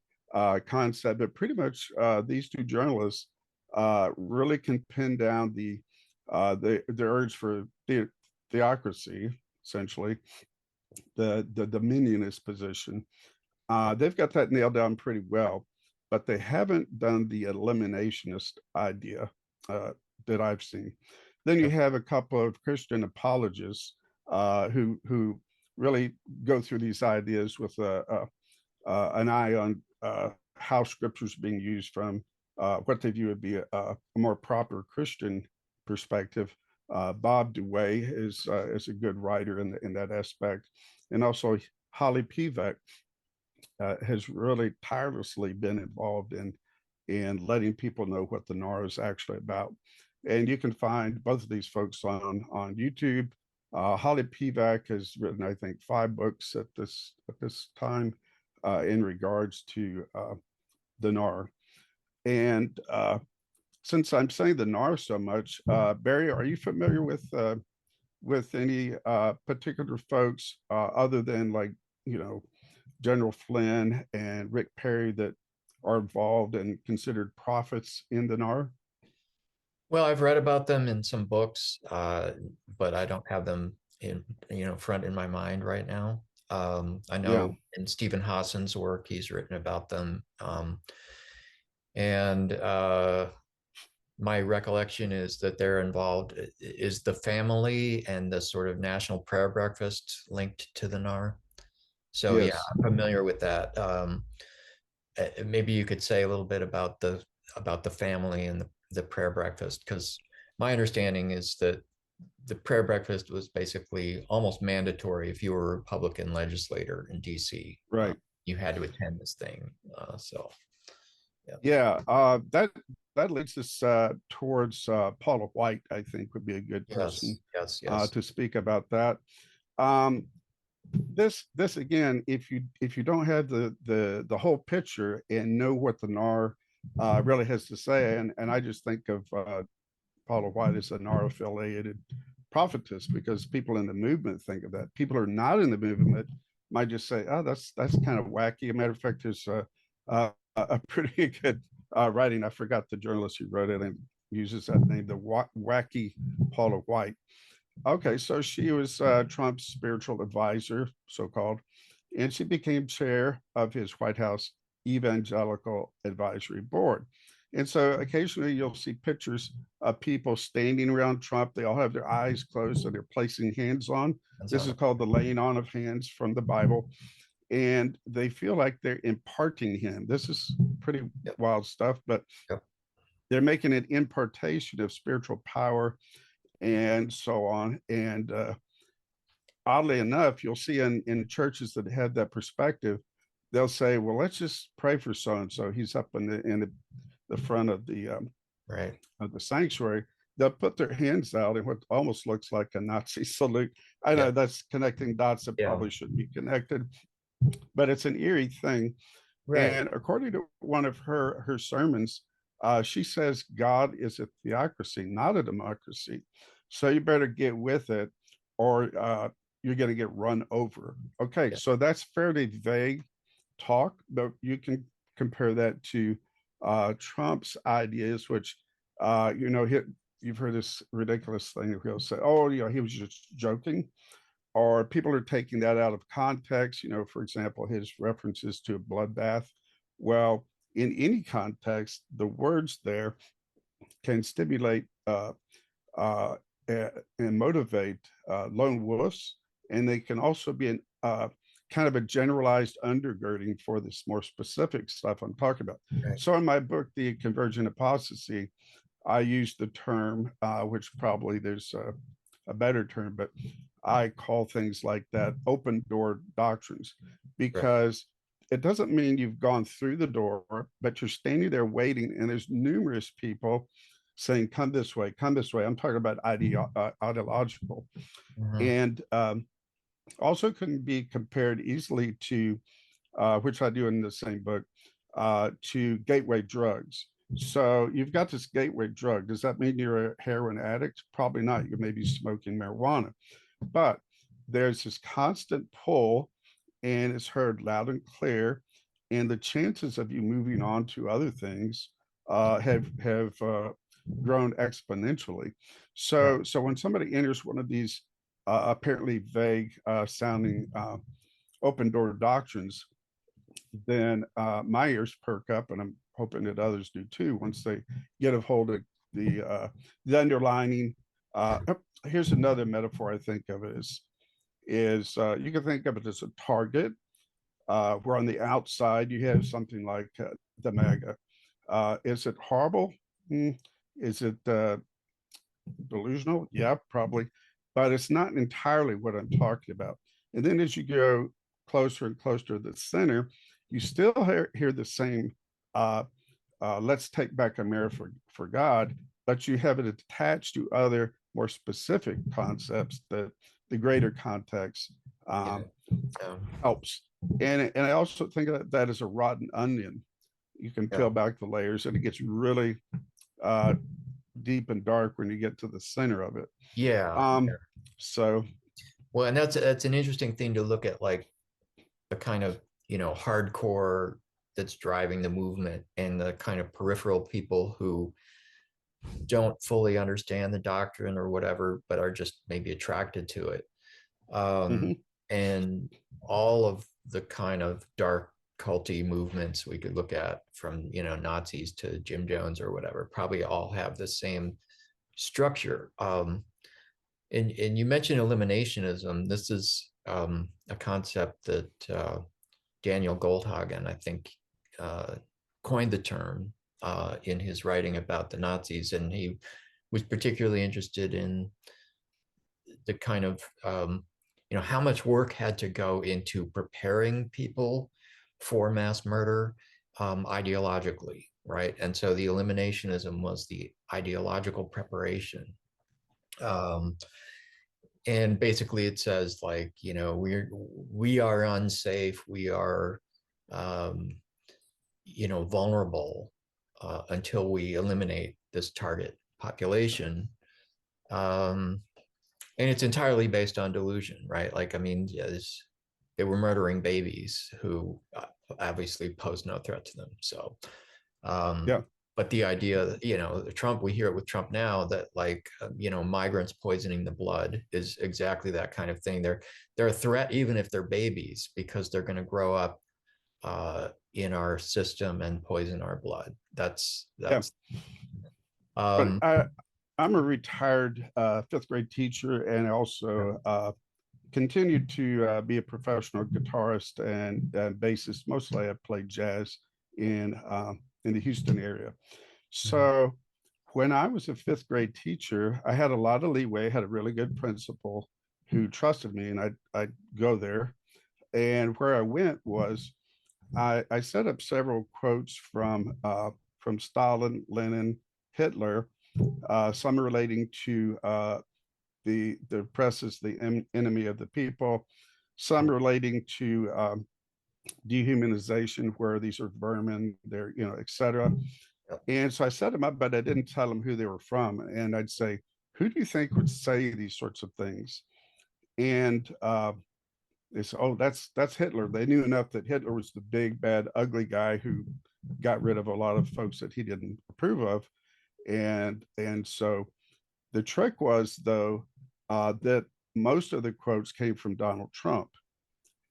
concept, but pretty much these two journalists really can pin down the urge for theocracy, essentially, the dominionist position. They've got that nailed down pretty well, but they haven't done the eliminationist idea that I've seen. Then you have a couple of Christian apologists who really go through these ideas with an eye on how scripture's being used from what they view would be a more proper Christian perspective. Bob Dewey is a good writer in that aspect, and also Holly Pivec has really tirelessly been involved in letting people know what the NAR is actually about. And you can find both of these folks on YouTube. Holly Pivec has written, I think, 5 books at this time in regards to the NAR. And since I'm saying the NAR so much, Barry, are you familiar with any particular folks other than, like, General Flynn and Rick Perry that are involved and considered prophets in the NAR? Well, I've read about them in some books, but I don't have them in front in my mind right now. I know in Stephen Hassan's work, he's written about them. And my recollection is that they're involved, is the family and the sort of national prayer breakfast linked to the NAR. So Yes. yeah, I'm familiar with that. Maybe you could say a little bit about the family and the prayer breakfast, because my understanding is that the prayer breakfast was basically almost mandatory if you were a Republican legislator in DC. Right. You had to attend this thing. So that leads us towards Paula White, I think, would be a good person yes. To speak about that. This again, if you don't have the whole picture and know what the NAR really has to say, and I just think of Paula White as a NAR affiliated prophetess, because people in the movement think of that. People who are not in the movement might just say, "Oh, that's kind of wacky." A matter of fact, there's a pretty good writing. I forgot the journalist who wrote it and uses that name, the wacky Paula White. Okay, so she was Trump's spiritual advisor, so-called, and she became chair of his White House Evangelical Advisory Board. And so occasionally you'll see pictures of people standing around Trump. They all have their eyes closed, and they're placing hands on. This is called the laying on of hands from the Bible. And they feel like they're imparting him. This is pretty wild stuff, but they're making an impartation of spiritual power and so on. And oddly enough, you'll see in churches that have that perspective, they'll say, "Well, let's just pray for so and so. He's up in the front of the of the sanctuary." They'll put their hands out in what almost looks like a Nazi salute. I know that's connecting dots that probably shouldn't be connected, but it's an eerie thing. Right. And according to one of her sermons, she says God is a theocracy, not a democracy. So you better get with it, or you're going to get run over. Okay, so that's fairly vague talk, but you can compare that to Trump's ideas, which you've heard this ridiculous thing. He'll say, "Oh, he was just joking," or people are taking that out of context. For example, his references to a bloodbath. Well, in any context, the words there can stimulate and motivate lone wolves, and they can also be kind of a generalized undergirding for this more specific stuff I'm talking about. So in my book, The Convergent Apostasy, I use the term, which probably there's a better term, but I call things like that open door doctrines, Right. because it doesn't mean you've gone through the door, but you're standing there waiting, and there's numerous people saying, come this way, come this way. I'm talking about ideological. Mhm. And also can be compared easily to, which I do in the same book, to gateway drugs. So you've got this gateway drug. Does that mean you're a heroin addict? Probably not. You may be smoking marijuana, but there's this constant pull, and it's heard loud and clear. And the chances of you moving on to other things have grown exponentially. Right. So when somebody enters one of these apparently vague sounding open door doctrines, then my ears perk up, and I'm hoping that others do too once they get a hold of the underlining. Here's another metaphor I think of it is you can think of it as a target, where on the outside you have something like the MAGA. Is it horrible? Is it delusional? Yeah, probably, but it's not entirely what I'm talking about. And then as you go closer and closer to the center, you still hear the same, let's take back America for God, but you have it attached to other more specific concepts that the greater context Yeah. helps. And I also think of that as a rotten onion. You can Yeah. peel back the layers, and it gets really uh, deep and dark when you get to the center of it. Yeah. Um, so Well, and that's an interesting thing to look at, like the kind of, hardcore that's driving the movement, and the kind of peripheral people who don't fully understand the doctrine or whatever, but are just maybe attracted to it. mhm. And all of the kind of dark culty movements we could look at, from Nazis to Jim Jones or whatever, probably all have the same structure. And you mentioned eliminationism. This is a concept that Daniel Goldhagen, I think, coined the term in his writing about the Nazis, and he was particularly interested in the kind of how much work had to go into preparing people for mass murder ideologically, right? And so the eliminationism was the ideological preparation. Um, and basically it says, like, we are unsafe, we are um, vulnerable until we eliminate this target population. um, and it's entirely based on delusion, right? Like, I mean, yes, they were murdering babies who obviously pose no threat to them. So um, Yeah. but the idea that, Trump, we hear it with Trump now, that, like, migrants poisoning the blood is exactly that kind of thing. They're a threat even if they're babies, because they're going to grow up in our system and poison our blood. That's Yeah. that's But um I'm a retired fifth grade teacher, and also continued to be a professional guitarist and bassist. Mostly I played jazz in the Houston area. So when I was a fifth grade teacher, I had a lot of leeway. I had a really good principal who trusted me, and I'd go there. And where I went was I set up several quotes from Stalin, Lenin, Hitler, some relating to the press is the enemy of the people, some relating to dehumanization, where these are vermin, they're, etc. And so I set them up, but I didn't tell them who they were from. And I'd say, who do you think would say these sorts of things? And they said, oh, that's Hitler. They knew enough that Hitler was the big, bad, ugly guy who got rid of a lot of folks that he didn't approve of. And so the trick was, though, that most of the quotes came from Donald Trump.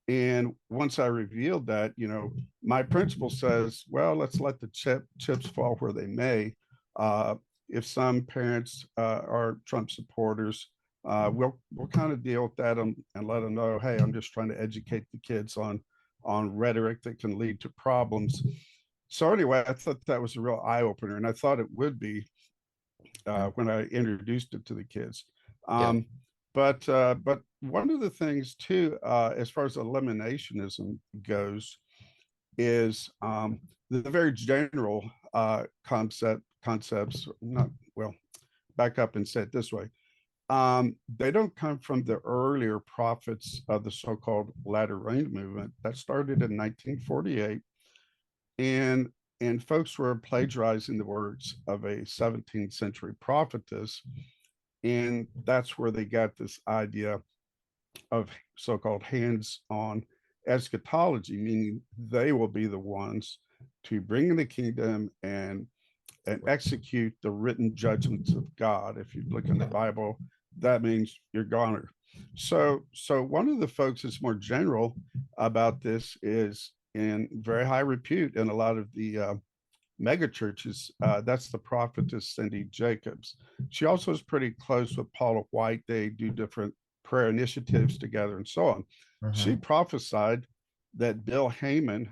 And once I revealed that, my principal says, well, let's let the chips fall where they may. If some parents are Trump supporters, we'll kind of deal with that and let them know, hey, I'm just trying to educate the kids on rhetoric that can lead to problems. So anyway, I thought that was a real eye opener, and I thought it would be when I introduced it to the kids. Yeah. But one of the things too, as far as eliminationism goes, is the very general concepts. Not well. Back up and say it this way: they don't come from the earlier prophets of the so-called Latter Rain movement that started in 1948, and folks were plagiarizing the words of a 17th century prophetess, and that's where they got this idea of so-called hands-on eschatology, meaning they will be the ones to bring in the kingdom and execute the written judgments of God. If you look in the Bible, that means you're goner. So one of the folks that's more general about this is in very high repute in a lot of the mega churches. That's the prophetess Cindy Jacobs. She also is pretty close with Paula White. They do different prayer initiatives together and so on. She prophesied that Bill Hamon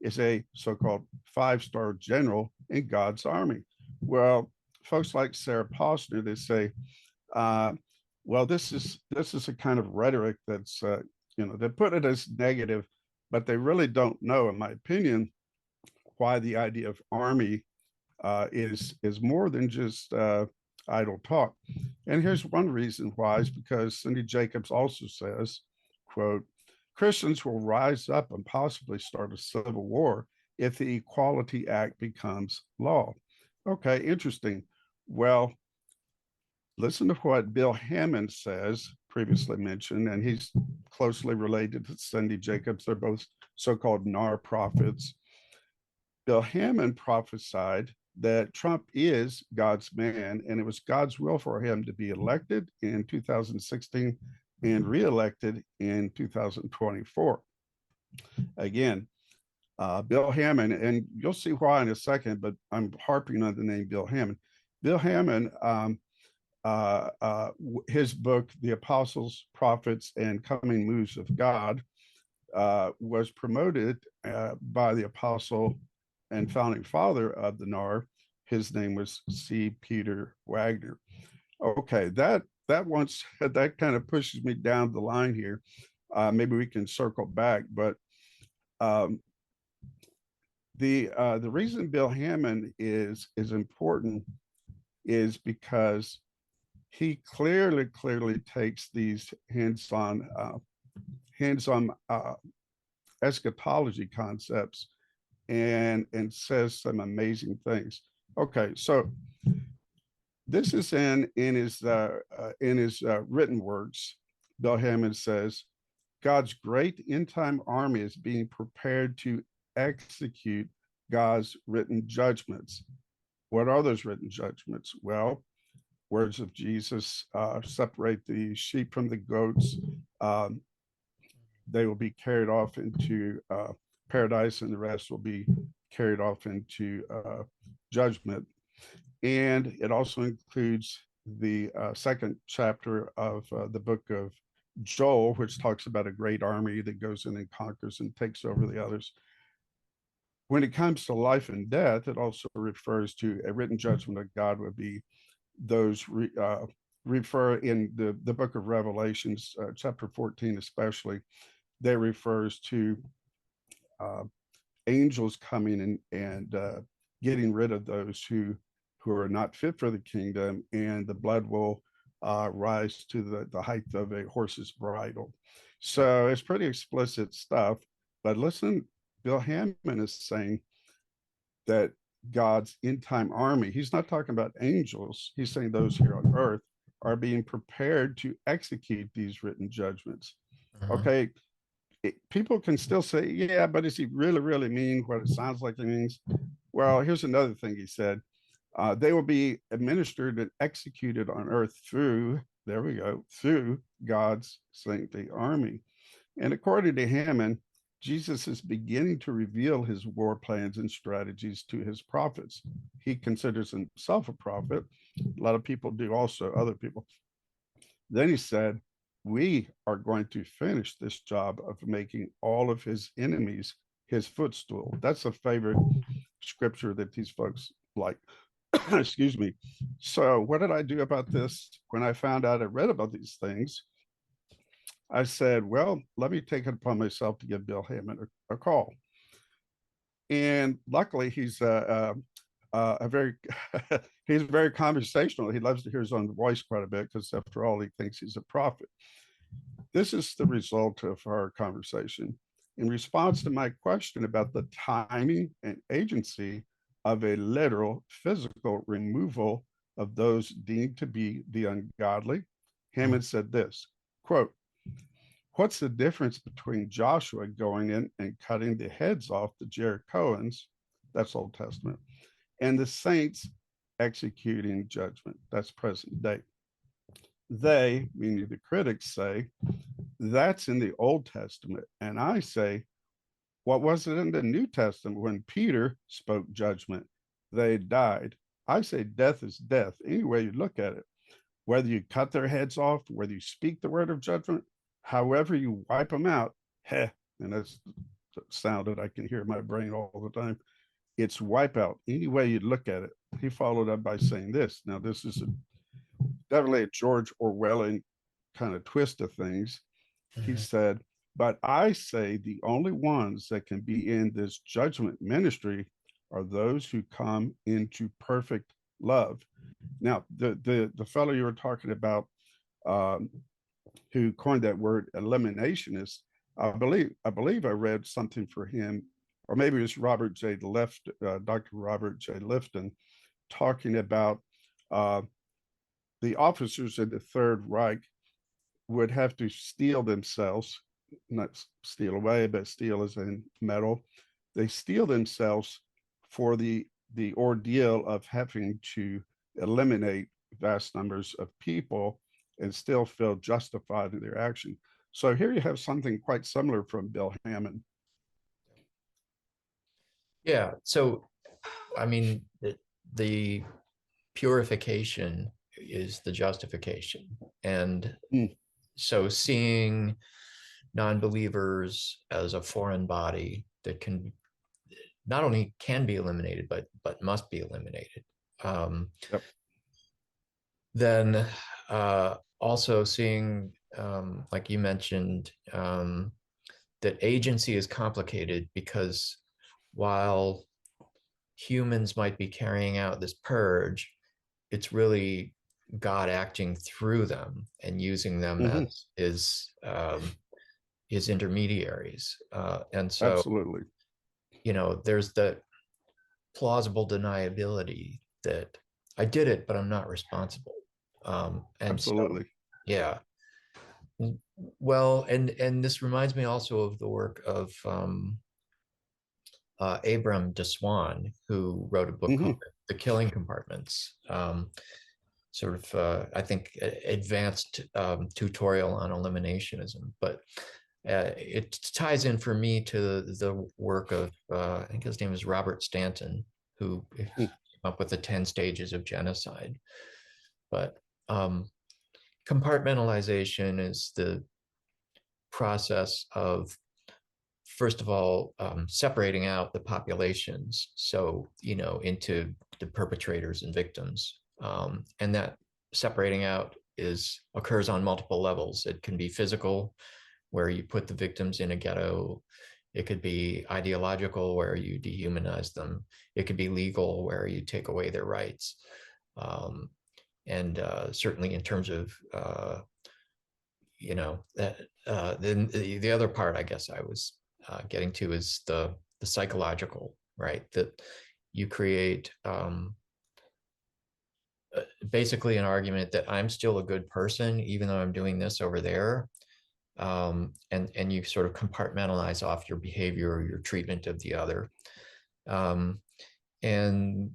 is a so-called five-star general in God's army. Well, folks like Sarah Posner, they say, well, this is a kind of rhetoric that's they put it as negative, but they really don't know, in my opinion, why the idea of army is more than just idle talk. And here's one reason why: is because Cindy Jacobs also says, quote, Christians will rise up and possibly start a civil war if the Equality Act becomes law. Okay, interesting. Well, listen to what Bill Hamon says, previously mentioned, and he's closely related to Cindy Jacobs. They're both so-called NAR prophets. Bill Hamon prophesied that Trump is God's man, and it was God's will for him to be elected in 2016 and reelected in 2024. Again, Bill Hamon, and you'll see why in a second, but I'm harping on the name Bill Hamon. Bill Hamon, his book, The Apostles, Prophets, and Coming Moves of God, was promoted by the apostle and founding father of the NAR. His name was C. Peter Wagner. Okay, that kind of pushes me down the line here. Maybe we can circle back, but the reason Bill Hamon is important is because he clearly takes these hands-on eschatology concepts and says some amazing things. Okay, so this is in his written words. Bill Hamon says, God's great end-time army is being prepared to execute God's written judgments. What are those written judgments? Well, words of Jesus, separate the sheep from the goats. They will be carried off into paradise, and the rest will be carried off into judgment. And it also includes the second chapter of the book of Joel, which talks about a great army that goes in and conquers and takes over the others. When it comes to life and death, it also refers to a written judgment of God would be those refer in the book of Revelations, chapter 14 especially, that refers to angels coming and getting rid of those who are not fit for the kingdom, and the blood will rise to the height of a horse's bridle. So it's pretty explicit stuff. But listen, Bill Hamon is saying that God's end-time army, he's not talking about angels, he's saying those here on earth are being prepared to execute these written judgments. Okay, people can still say, yeah, but does he really mean what it sounds like he means? Well, here's another thing he said. They will be administered and executed on earth through God's sanctity army. And according to Hamon, Jesus is beginning to reveal his war plans and strategies to his prophets. He considers himself a prophet. A lot of people do also, other people. Then he said, we are going to finish this job of making all of his enemies his footstool. That's a favorite scripture that these folks like. Excuse me. So what did I do about this? When I found out, I read about these things, I said, well, let me take it upon myself to give Bill Hamon a call. And luckily, he's a very he's very conversational. He loves to hear his own voice quite a bit because, after all, he thinks he's a prophet. This is the result of our conversation. In response to my question about the timing and agency of a literal physical removal of those deemed to be the ungodly, Hamon said this, quote, "What's the difference between Joshua going in and cutting the heads off the Jerichoans, that's Old Testament, and the saints executing judgment, that's present day? They, meaning the critics, say that's in the Old Testament. And I say, what was it in the New Testament when Peter spoke judgment? They died. I say death is death, any way you look at it. Whether you cut their heads off, whether you speak the word of judgment, however you wipe them out, heh, and that's the sound that I can hear in my brain all the time. It's wipeout, any way you look at it." He followed up by saying this. Now, this is definitely a George Orwellian kind of twist of things. He said, "But I say the only ones that can be in this judgment ministry are those who come into perfect love." Now, the fellow you were talking about, who coined that word, eliminationist, I believe I read something for him, or maybe it was Robert J. Dr. Robert J. Lifton, talking about the officers in the Third Reich would have to steel themselves, not steal away, but steel as in metal. They steel themselves for the ordeal of having to eliminate vast numbers of people and still feel justified in their action. So here you have something quite similar from Bill Hamon. Yeah. So, I mean, the purification is the justification. And so seeing non-believers as a foreign body that can not only can be eliminated, but must be eliminated. Yep. Then also seeing, like you mentioned, that agency is complicated because while humans might be carrying out this purge, it's really God acting through them and using them as his intermediaries. And so, absolutely, there's the plausible deniability that I did it, but I'm not responsible. And absolutely. So, yeah. Well, and this reminds me also of the work of Abram de Swan, who wrote a book called The Killing Compartments, sort of, I think, advanced tutorial on eliminationism. But it ties in for me to the work of, I think his name is Robert Stanton, who came up with the 10 stages of genocide. But compartmentalization is the process of, first of all, separating out the populations, so into the perpetrators and victims, and that separating out occurs on multiple levels. It can be physical, where you put the victims in a ghetto. It could be ideological, where you dehumanize them. It could be legal, where you take away their rights. And certainly in terms of then the other part, I guess, I was getting to is the psychological, right? That you create basically an argument that I'm still a good person, even though I'm doing this over there. And you sort of compartmentalize off your behavior or your treatment of the other. And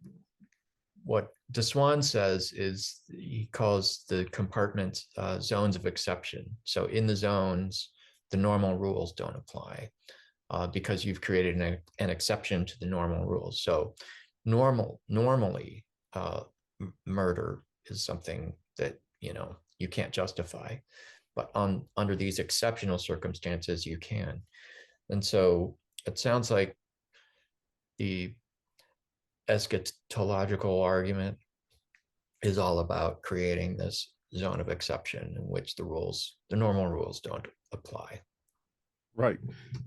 what de Swan says is he calls the compartments zones of exception. So in the zones, the normal rules don't apply because you've created an exception to the normal rules. So normally murder is something that you can't justify, but under these exceptional circumstances you can. And so it sounds like the eschatological argument is all about creating this zone of exception in which the normal rules don't apply. Right.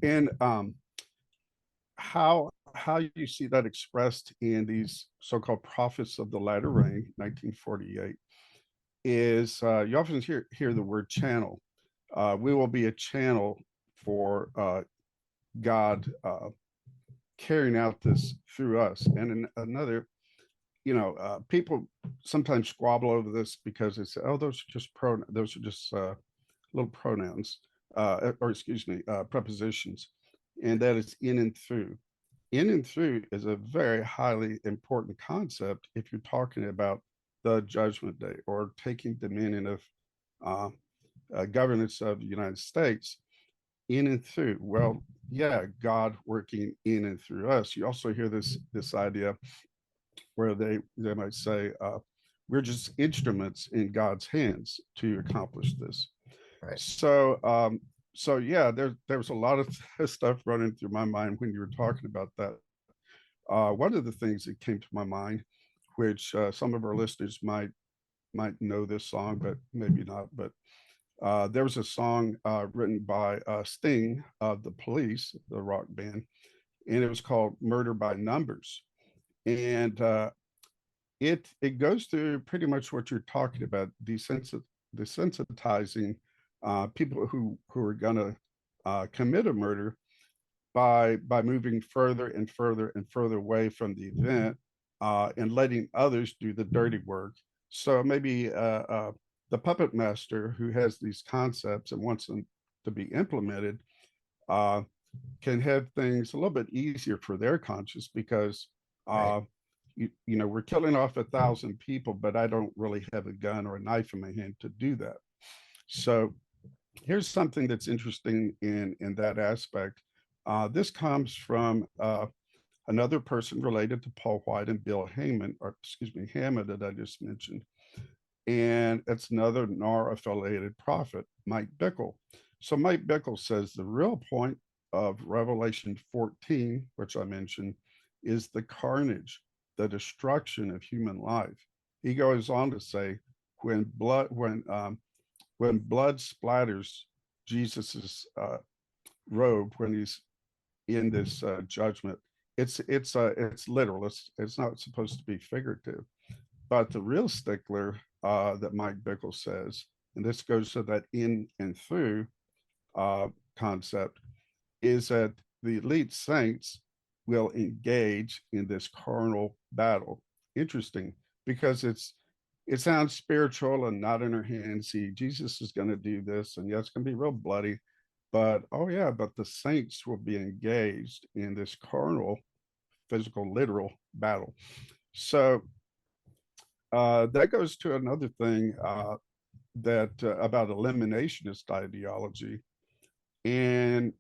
And how you see that expressed in these so-called prophets of the latter rain, 1948, is you often hear the word channel. We will be a channel for God carrying out this through us. And in another, people sometimes squabble over this because they say, "Oh, those are just little pronouns, or excuse me, prepositions," and that is in and through. In and through is a very highly important concept if you're talking about the judgment day or taking dominion of governance of the United States. In and through. Well, yeah, God working in and through us. You also hear this idea where they might say, we're just instruments in God's hands to accomplish this. Right. So yeah, there was a lot of stuff running through my mind when you were talking about that. One of the things that came to my mind, which some of our listeners might know this song, but maybe not. But there was a song written by Sting of the Police, the rock band, and it was called "Murder by Numbers," and it goes through pretty much what you're talking about, desensitizing people who are going to commit a murder by moving further and further and further away from the event and letting others do the dirty work. So maybe the puppet master who has these concepts and wants them to be implemented can have things a little bit easier for their conscience because Right. we're killing off 1,000 people, but I don't really have a gun or a knife in my hand to do that. So here's something that's interesting in that aspect. This comes from another person related to Paul White and Bill Hamon, or excuse me, Hamon that I just mentioned. And it's another NAR affiliated prophet, Mike Bickle. So Mike Bickle says the real point of Revelation 14, which I mentioned, is the carnage, the destruction of human life. He goes on to say, when blood splatters Jesus's robe when he's in this judgment, it's literal. It's not supposed to be figurative. But the real stickler that Mike Bickle says, and this goes to that in and through concept, is that the elite saints will engage in this carnal battle. Interesting, because it sounds spiritual and not in our hands. See, Jesus is going to do this, and yeah, it's going to be real bloody. But oh yeah, but the saints will be engaged in this carnal, physical, literal battle. So that goes to another thing that about eliminationist ideology, and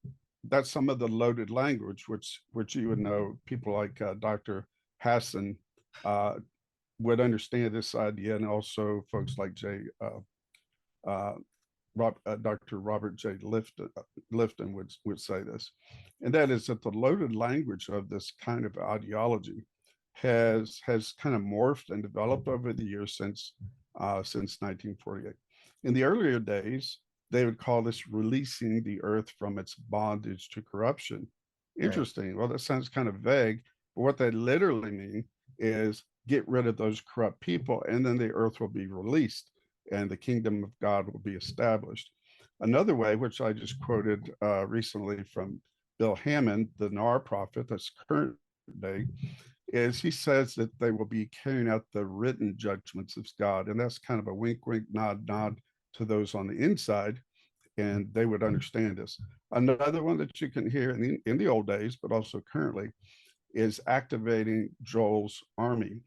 that's some of the loaded language, which you would know. People like Dr. Hassan would understand this idea, and also folks like Dr. Robert J. Lifton would say this, and that is that the loaded language of this kind of ideology has kind of morphed and developed over the years since 1948. In the earlier days, they would call this releasing the earth from its bondage to corruption. Interesting. Right. Well, that sounds kind of vague, but what they literally mean is get rid of those corrupt people, and then the earth will be released and the kingdom of God will be established. Another way, which I just quoted recently from Bill Hamon, the NAR prophet that's current day, is he says that they will be carrying out the written judgments of God. And that's kind of a wink, wink, nod, nod to those on the inside, and they would understand this. Another one that you can hear in the old days, but also currently, is activating Joel's army,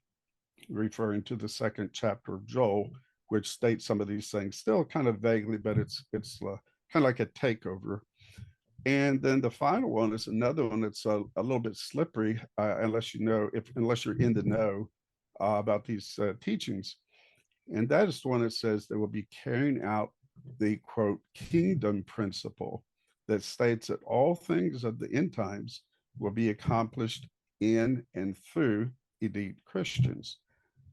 referring to the second chapter of Joel, which states some of these things still kind of vaguely, but it's kind of like a takeover. And then the final one is another one that's a little bit slippery, unless you're in the know about these teachings. And that is the one that says they will be carrying out the quote kingdom principle that states that all things of the end times will be accomplished in and through elite Christians.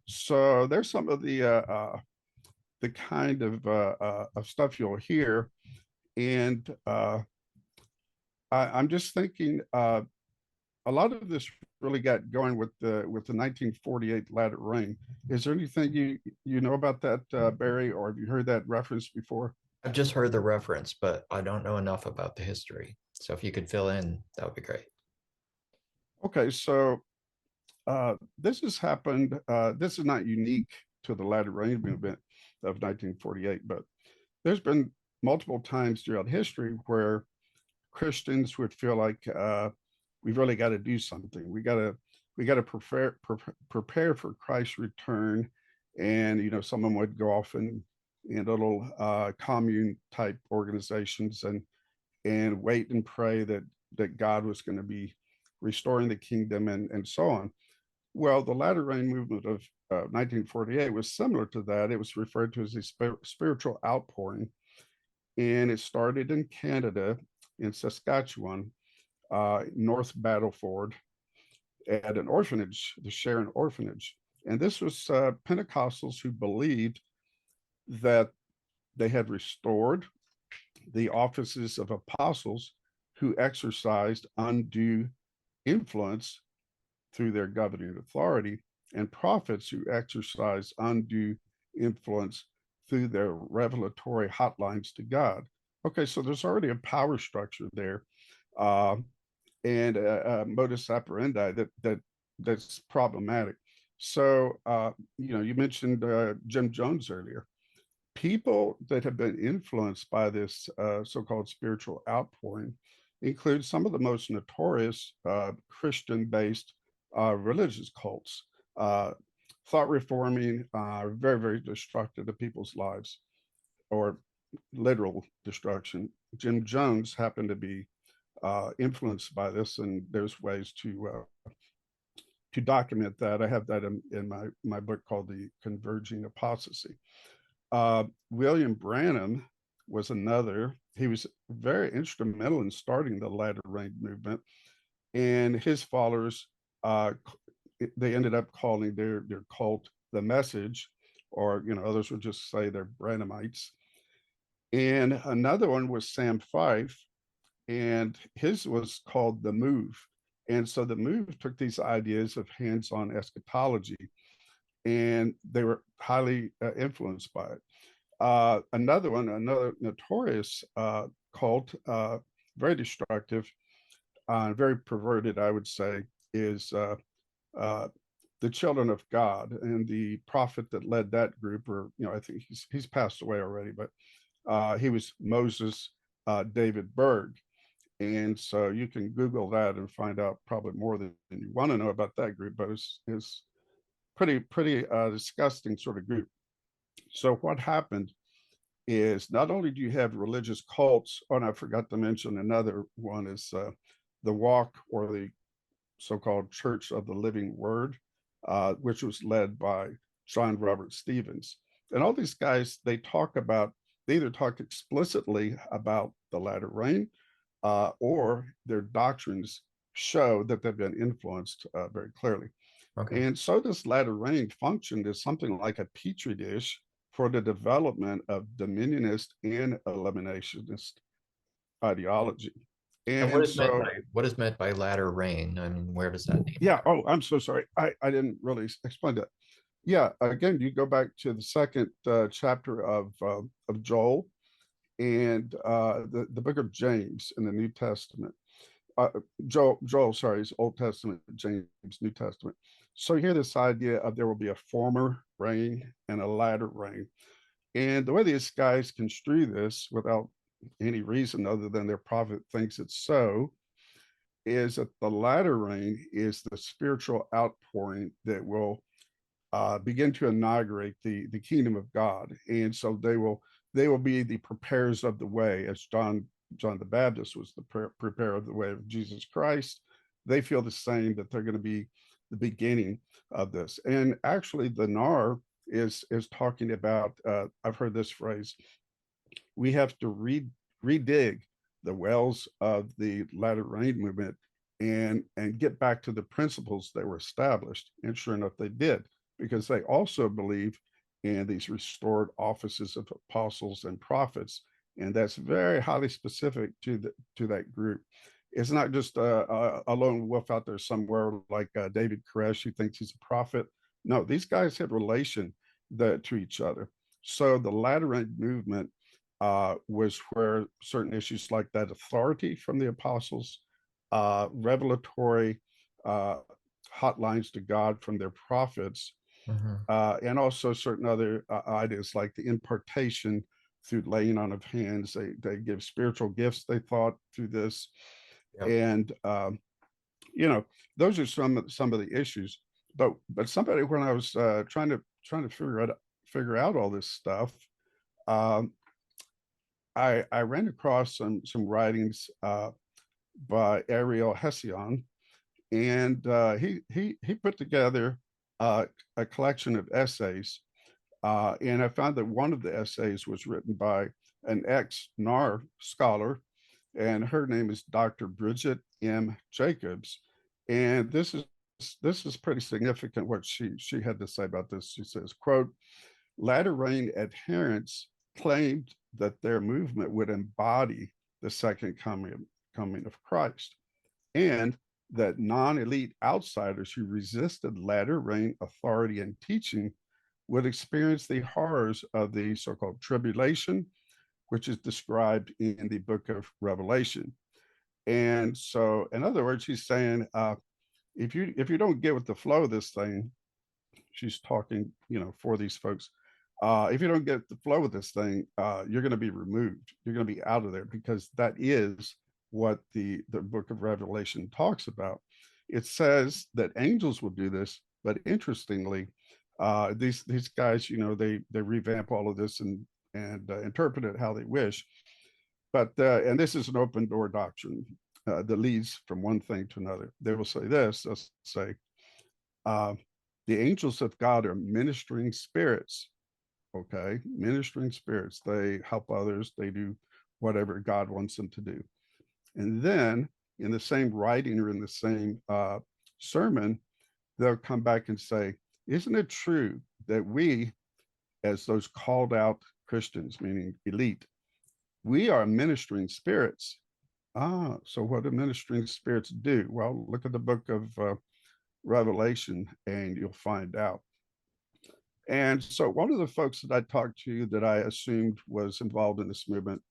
So there's some of the kind of stuff you'll hear, and I'm just thinking a lot of this really got going with the 1948 latter rain. Is there anything you know about that, Barry, or have you heard that reference before? I've just heard the reference, but I don't know enough about the history. So if you could fill in, that would be great. Okay, so this has happened. This is not unique to the latter rain movement of 1948, but there's been multiple times throughout history where Christians would feel like we've really got to do something. We got to prepare for Christ's return, and someone would go off in little commune type organizations and wait and pray that God was going to be restoring the kingdom and so on. Well, the latter rain movement of 1948 was similar to that. It was referred to as a spiritual outpouring, and it started in Canada, in Saskatchewan, North Battleford, at an orphanage, the Sharon Orphanage. And this was Pentecostals who believed that they had restored the offices of apostles who exercised undue influence through their governing authority, and prophets who exercised undue influence through their revelatory hotlines to God. Okay, so there's already a power structure there, and a modus operandi that's problematic. So, you mentioned Jim Jones earlier. People that have been influenced by this so-called spiritual outpouring include some of the most notorious Christian-based religious cults, thought reforming, very, very destructive to people's lives, or literal destruction. Jim Jones happened to be influenced by this, and there's ways to document that. I have that in my book called The Converging Apostasy. William Branham was another. He was very instrumental in starting the latter rain movement, and his followers, they ended up calling their cult the Message, or others would just say they're Branhamites. And another one was Sam Fife, and his was called the Move. And so the Move took these ideas of hands-on eschatology, and they were highly influenced by it. Another notorious cult, very destructive, very perverted, I would say, is the Children of God. And the prophet that led that group, or I think he's passed away already, but he was Moses David Berg. And so you can Google that and find out probably more than you want to know about that group, but it's pretty disgusting sort of group. So what happened is, not only do you have religious cults, and I forgot to mention another one is the Walk, or the so-called Church of the Living Word, which was led by John Robert Stevens. And all these guys, they either talk explicitly about the latter rain, or their doctrines show that they've been influenced very clearly. Okay. And so this latter rain functioned as something like a petri dish for the development of dominionist and eliminationist ideology. And what is meant by latter rain? I mean, where does that name? Yeah. Oh, I'm so sorry. I didn't really explain that. Yeah. Again, you go back to the second chapter of Joel, and the book of James in the New Testament. Joel, sorry, is Old Testament, James, New Testament. So here, this idea of there will be a former rain and a latter rain. And the way these guys construe this, without any reason other than their prophet thinks it's so, is that the latter rain is the spiritual outpouring that will begin to inaugurate the kingdom of God. And so they will be the preparers of the way, as John the Baptist was the preparer of the way of Jesus Christ. They feel the same, that they're going to be the beginning of this. And actually, the NAR is talking about, I've heard this phrase, we have to redig the wells of the latter rain movement and get back to the principles that were established. And sure enough, they did, because they also believe in these restored offices of apostles and prophets, and that's very highly specific to that group. It's not just a lone wolf out there somewhere like David Koresh who thinks he's a prophet. No, these guys had relation to each other. So the latter rain movement was where certain issues like that authority from the apostles, revelatory hotlines to God from their prophets, and also certain other ideas like the impartation through laying on of hands. They give spiritual gifts, they thought, through this. Yep. And those are some of the issues. But somebody, when I was trying to figure out all this stuff, I ran across some writings by Ariel Hession, and he put together a collection of essays, and I found that one of the essays was written by an ex-NAR scholar, and her name is Dr. Bridget M. Jacobs, and this is pretty significant what she had to say about this. She says, quote, "Latter rain adherents claimed that their movement would embody the second coming of Christ, and that non-elite outsiders who resisted latter rain authority and teaching would experience the horrors of the so-called tribulation, which is described in the book of Revelation." And so, in other words, she's saying, if you don't get with the flow of this thing, she's talking, for these folks. If you don't get the flow of this thing, you're going to be removed. You're going to be out of there, because that is what the book of Revelation talks about. It says that angels will do this, but interestingly, these guys, they revamp all of this and interpret it how they wish. But and this is an open door doctrine that leads from one thing to another. They will say this. They'll say, the angels of God are ministering spirits. Okay, ministering spirits. They help others. They do whatever God wants them to do. And then in the same writing or in the same sermon, they'll come back and say, isn't it true that we, as those called out Christians, meaning elite, we are ministering spirits? So what do ministering spirits do? Well, look at the book of Revelation and you'll find out. And so one of the folks that I talked to that I assumed was involved in this movement,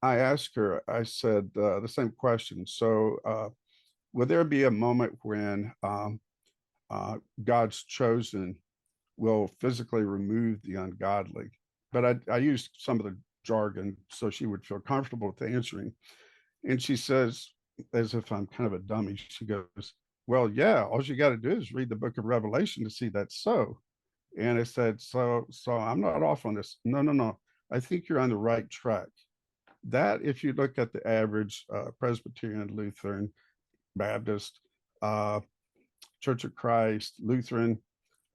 I asked her, I said the same question. So will there be a moment when God's chosen will physically remove the ungodly? But I used some of the jargon so she would feel comfortable with answering. And she says, as if I'm kind of a dummy, she goes, well, yeah, all you got to do is read the book of Revelation to see that's so. And I said, so I'm not off on this. No. I think you're on the right track. That, if you look at the average Presbyterian, Lutheran, Baptist, Church of Christ, Lutheran,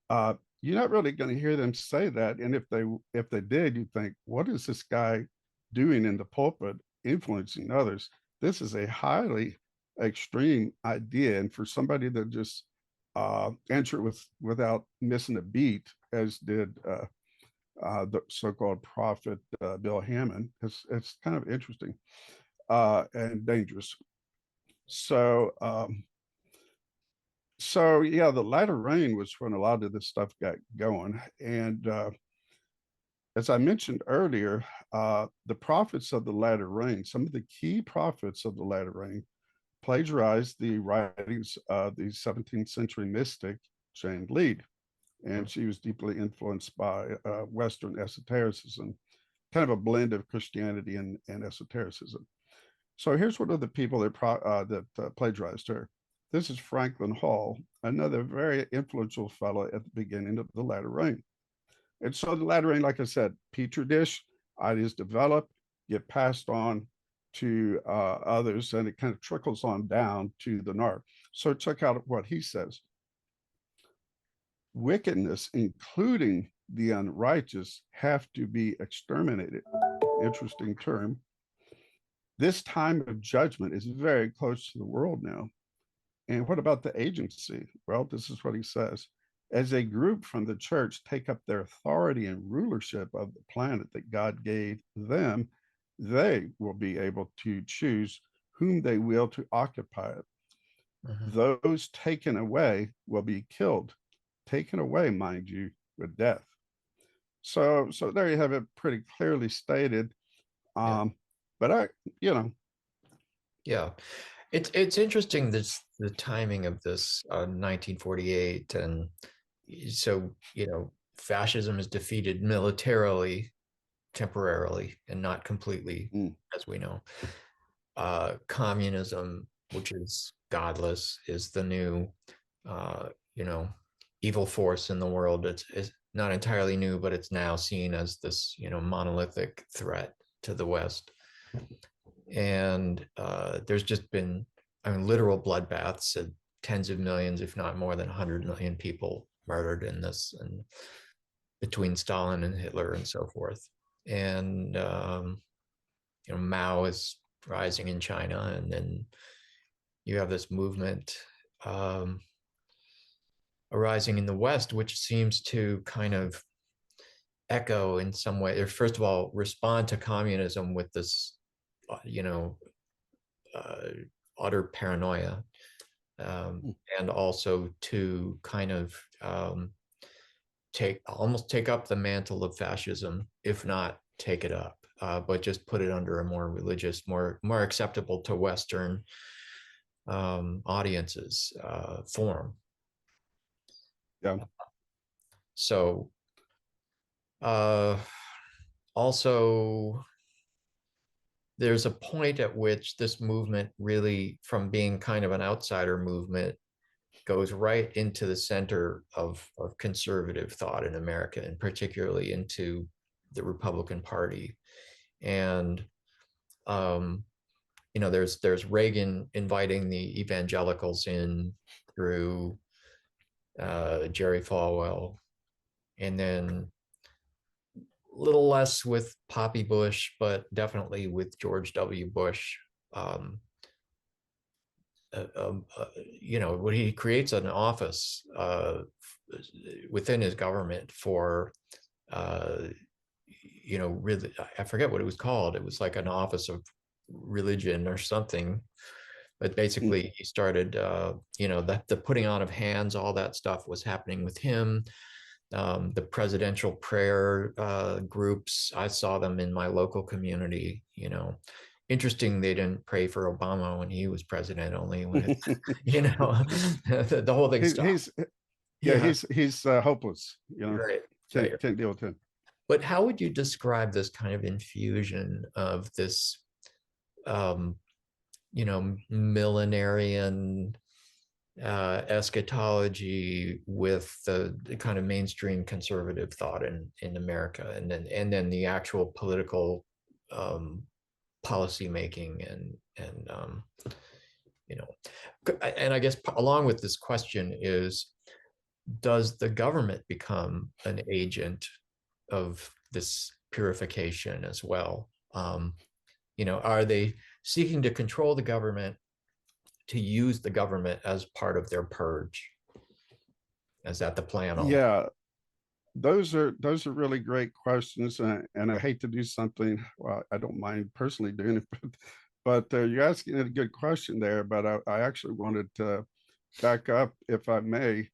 you're not really going to hear them say that. And if they did, you think, what is this guy doing in the pulpit influencing others? This is a highly extreme idea. And for somebody to just enter it without missing a beat, as did the so-called prophet Bill Hamon, it's kind of interesting and dangerous. So yeah, the latter rain was when a lot of this stuff got going. And as I mentioned earlier, the prophets of the latter rain, some of the key prophets of the latter rain, plagiarized the writings of the 17th century mystic Jane Lead. And she was deeply influenced by Western esotericism, kind of a blend of Christianity and esotericism. So here's one of the people that plagiarized her. This is Franklin Hall, another very influential fellow at the beginning of the latter rain. And so the latter rain, like I said, petri dish, ideas develop, get passed on to others, and it kind of trickles on down to the NAR. So check out what he says. Wickedness, including the unrighteous, have to be exterminated. Interesting term. This time of judgment is very close to the world now. And what about the agency? Well, this is what he says. As a group from the church take up their authority and rulership of the planet that God gave them, they will be able to choose whom they will to occupy it. Those taken away will be killed, taken away, mind you, with death. So there you have it, pretty clearly stated. Yeah. But Yeah. It's interesting the timing of this 1948, and so fascism is defeated militarily, temporarily, and not completely, as we know. Communism, which is godless, is the new evil force in the world. It's not entirely new, but it's now seen as this monolithic threat to the West. And there's just been, literal bloodbaths, tens of millions, if not more than 100 million people murdered in this, and between Stalin and Hitler and so forth. And Mao is rising in China, and then you have this movement arising in the West, which seems to kind of echo in some way, or first of all, respond to communism with this, utter paranoia, and also to kind of take up the mantle of fascism, if not take it up, but just put it under a more religious, more acceptable to Western audiences form. Yeah. So also, there's a point at which this movement really, from being kind of an outsider movement, goes right into the center of conservative thought in America, and particularly into the Republican Party. And there's Reagan inviting the evangelicals in through Jerry Falwell, and then a little less with Poppy Bush, but definitely with George W. Bush. When he creates an office within his government for, really, I forget what it was called. It was like an office of religion or something. But basically, he started, the putting on of hands, all that stuff was happening with him. The presidential prayer groups, I saw them in my local community. Interesting, they didn't pray for Obama when he was president, only when it, the whole thing stopped. He's hopeless. Right. Can't deal with him. But how would you describe this kind of infusion of this, millenarian eschatology with the kind of mainstream conservative thought in America, and then the actual political policy making, and I guess along with this question is, does the government become an agent of this purification as well? Are they seeking to control the government, to use the government as part of their purge? Is that the plan? Yeah, those are really great questions, and I hate to do something. Well, I don't mind personally doing it, but you're asking a good question there. But I actually wanted to back up, if I may,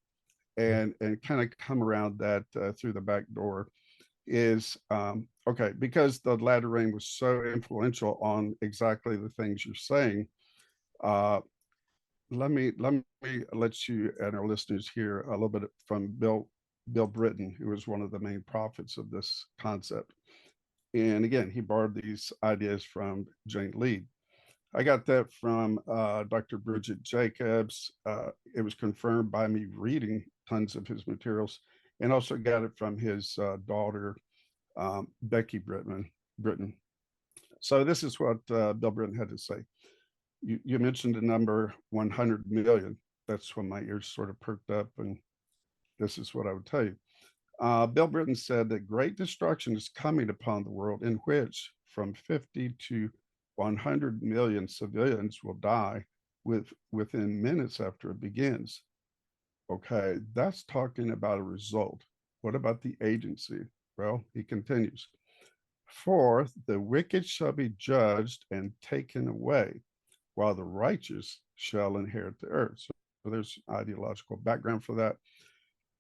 and kind of come around that through the back door. Is okay, because the latter rain was so influential on exactly the things you're saying. Let me let you and our listeners hear a little bit from Bill Britton, who was one of the main prophets of this concept. And again, he borrowed these ideas from Jane Lead. I got that from Dr. Bridget Jacobs. It was confirmed by me reading tons of his materials, and also got it from his daughter, Becky Britton. So this is what Bill Britton had to say. You mentioned the number 100 million. That's when my ears sort of perked up, and this is what I would tell you. Bill Britton said that great destruction is coming upon the world, in which from 50 to 100 million civilians will die within minutes after it begins. Okay, that's talking about a result. What about the agency? Well, he continues. Fourth, the wicked shall be judged and taken away, while the righteous shall inherit the earth. So there's ideological background for that.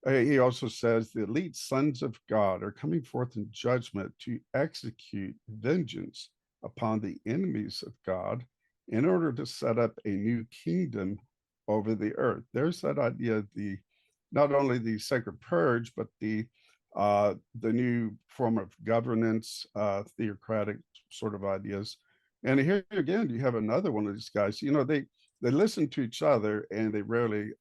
He also says the elite sons of God are coming forth in judgment to execute vengeance upon the enemies of God in order to set up a new kingdom over the earth. There's that idea of the not only the Sacred Purge, but the new form of governance, theocratic sort of ideas. And here again, you have another one of these guys. You know, they listen to each other and they rarely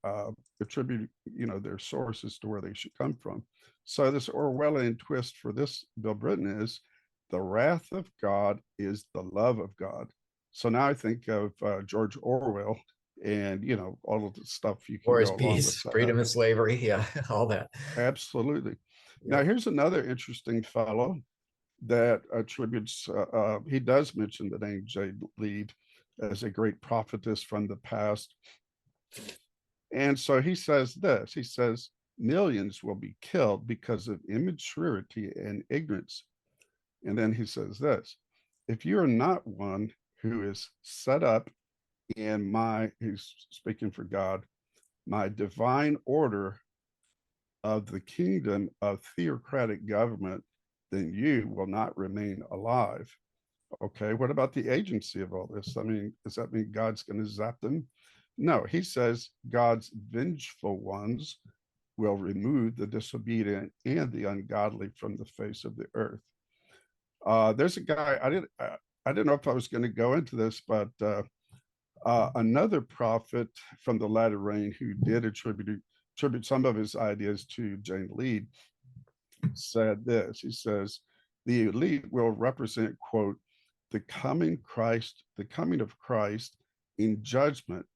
attribute, you know, their sources to where they should come from. So this Orwellian twist for this Bill Britton is the wrath of God is the love of God. So now I think of George Orwell and, you know, all of the stuff you can War is go along with peace, that. freedom and slavery. Yeah, all that. Absolutely. Yeah. Now, here's another interesting fellow that attributes, he does mention the name Jane Lead as a great prophetess from the past. And so he says this, he says, millions will be killed because of immaturity and ignorance. And then he says this, if you are not one who is set up in he's speaking for God, my divine order of the kingdom of theocratic government, then you will not remain alive. Okay, what about the agency of all this? I mean, does that mean God's going to zap them? No, he says God's vengeful ones will remove the disobedient and the ungodly from the face of the earth. There's a guy, I didn't know if I was going to go into this, but another prophet from the latter rain who did attribute some of his ideas to Jane Lead said this. He says, the elite will represent, quote, the coming of Christ in judgment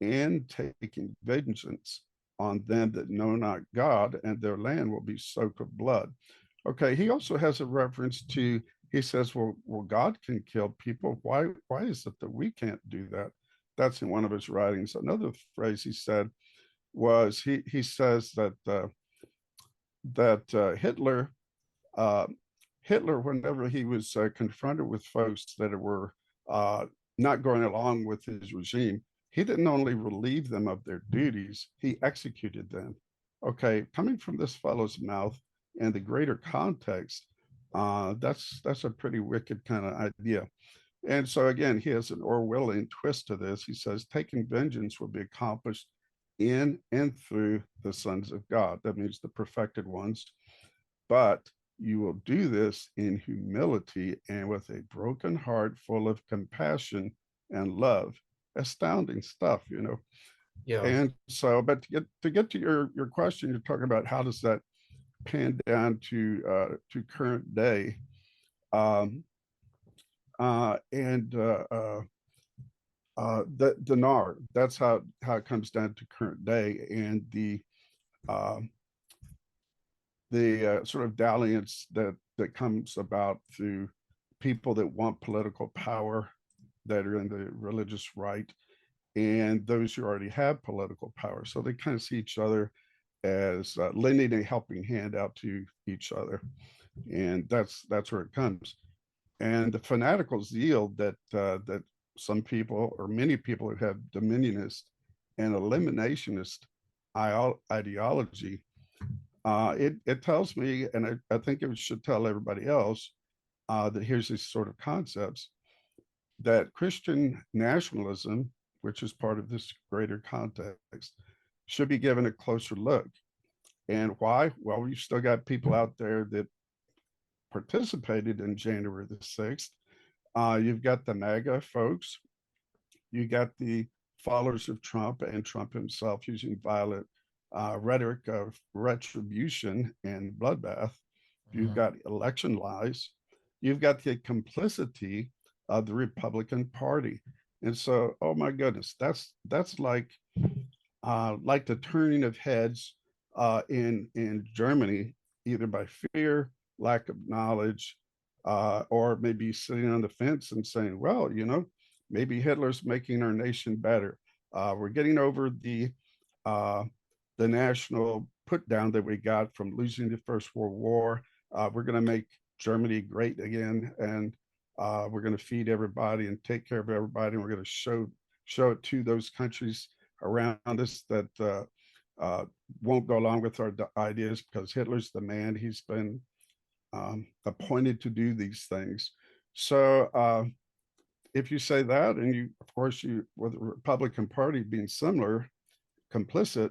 and taking vengeance on them that know not God, and their land will be soaked with blood. Okay, he also has a reference to, he says, well, God can kill people. Why is it that we can't do that? That's in one of his writings. Another phrase he said was, he says that Hitler, whenever he was confronted with folks that were not going along with his regime, he didn't only relieve them of their duties, he executed them. Okay, coming from this fellow's mouth and the greater context, that's a pretty wicked kind of idea. And so again, he has an Orwellian twist to this. He says, taking vengeance will be accomplished in and through the sons of God. That means the perfected ones. But you will do this in humility and with a broken heart full of compassion and love. Astounding stuff, you know. Yeah. And so, but to get to your question, you're talking about how does that pan down to current day. The dinar, that's how it comes down to current day, and the sort of dalliance that comes about through people that want political power, that are in the religious right, and those who already have political power. So they kind of see each other as lending a helping hand out to each other, and that's where it comes. And the fanatical zeal that some people, or many people who have dominionist and eliminationist ideology, it tells me, and I think it should tell everybody else, that here's these sort of concepts, that Christian nationalism, which is part of this greater context, should be given a closer look. And why? Well, we've still got people out there that participated in January the 6th. You've got the MAGA folks. You got the followers of Trump and Trump himself using violent rhetoric of retribution and bloodbath. You've got election lies. You've got the complicity of the Republican Party. And so, oh my goodness, that's like the turning of heads in Germany, either by fear, lack of knowledge, or maybe sitting on the fence and saying, well, maybe Hitler's making our nation better. We're getting over uh, the national put down that we got from losing the First World War. We're going to make Germany great again, and we're going to feed everybody and take care of everybody. And we're going to show it to those countries around us that won't go along with our ideas, because Hitler's the man. He's been appointed to do these things. So if you say that, and you, of course, you, with the Republican Party being similar, complicit,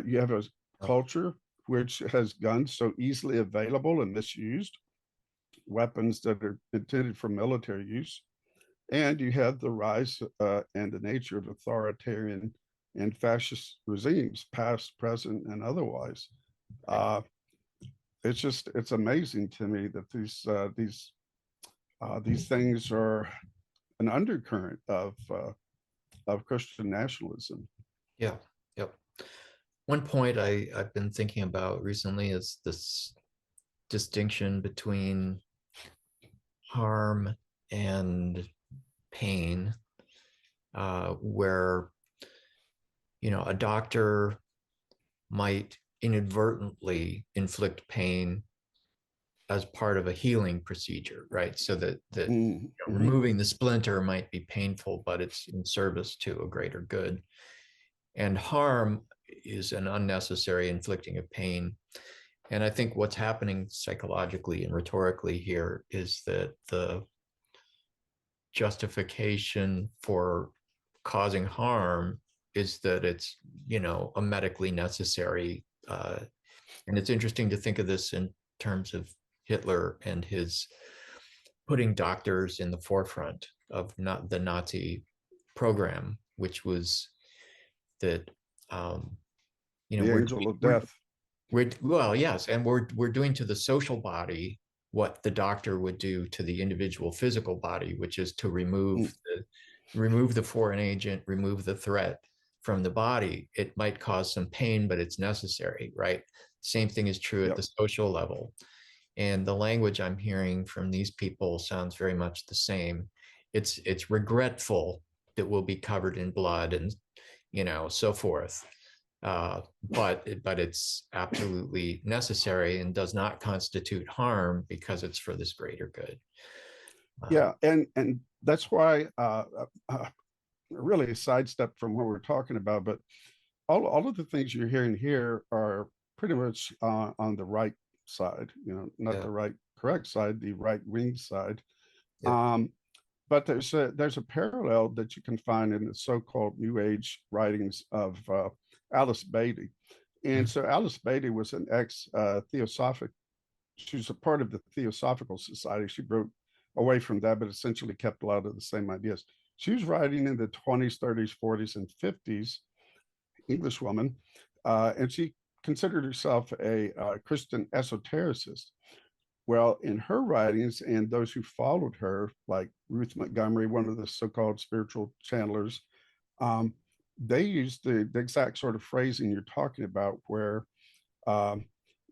you have a culture which has guns so easily available and misused, weapons that are intended for military use, and you have the rise and the nature of authoritarian and fascist regimes, past, present, and otherwise. It's amazing to me that these things are an undercurrent of Christian nationalism. Yeah. Yep. One point I've been thinking about recently is this distinction between harm and pain, where a doctor might inadvertently inflict pain as part of a healing procedure, right? So that removing the splinter might be painful, but it's in service to a greater good. And harm is an unnecessary inflicting of pain. And I think what's happening psychologically and rhetorically here is that the justification for causing harm is that it's, a medically necessary. And it's interesting to think of this in terms of Hitler and his putting doctors in the forefront of not the Nazi program, which was that, the angel of death. Well, yes, and we're doing to the social body what the doctor would do to the individual physical body, which is to remove the foreign agent, remove the threat from the body. It might cause some pain, but it's necessary, right? Same thing is true at the social level. And the language I'm hearing from these people sounds very much the same. It's regretful that we'll be covered in blood and so forth. But it's absolutely necessary and does not constitute harm because it's for this greater good. And that's why really a sidestep from what we're talking about, but all of the things you're hearing here are pretty much on the right side, not the right correct side, the right wing side. But there's a parallel that you can find in the so-called New Age writings of Alice Beatty. And so Alice Beatty was an ex-Theosophic. She was a part of the Theosophical Society. She broke away from that, but essentially kept a lot of the same ideas. She was writing in the 20s, 30s, 40s, and 50s, English woman, and she considered herself a Christian esotericist. Well, in her writings and those who followed her, like Ruth Montgomery, one of the so-called spiritual channelers, they used the exact sort of phrasing you're talking about, where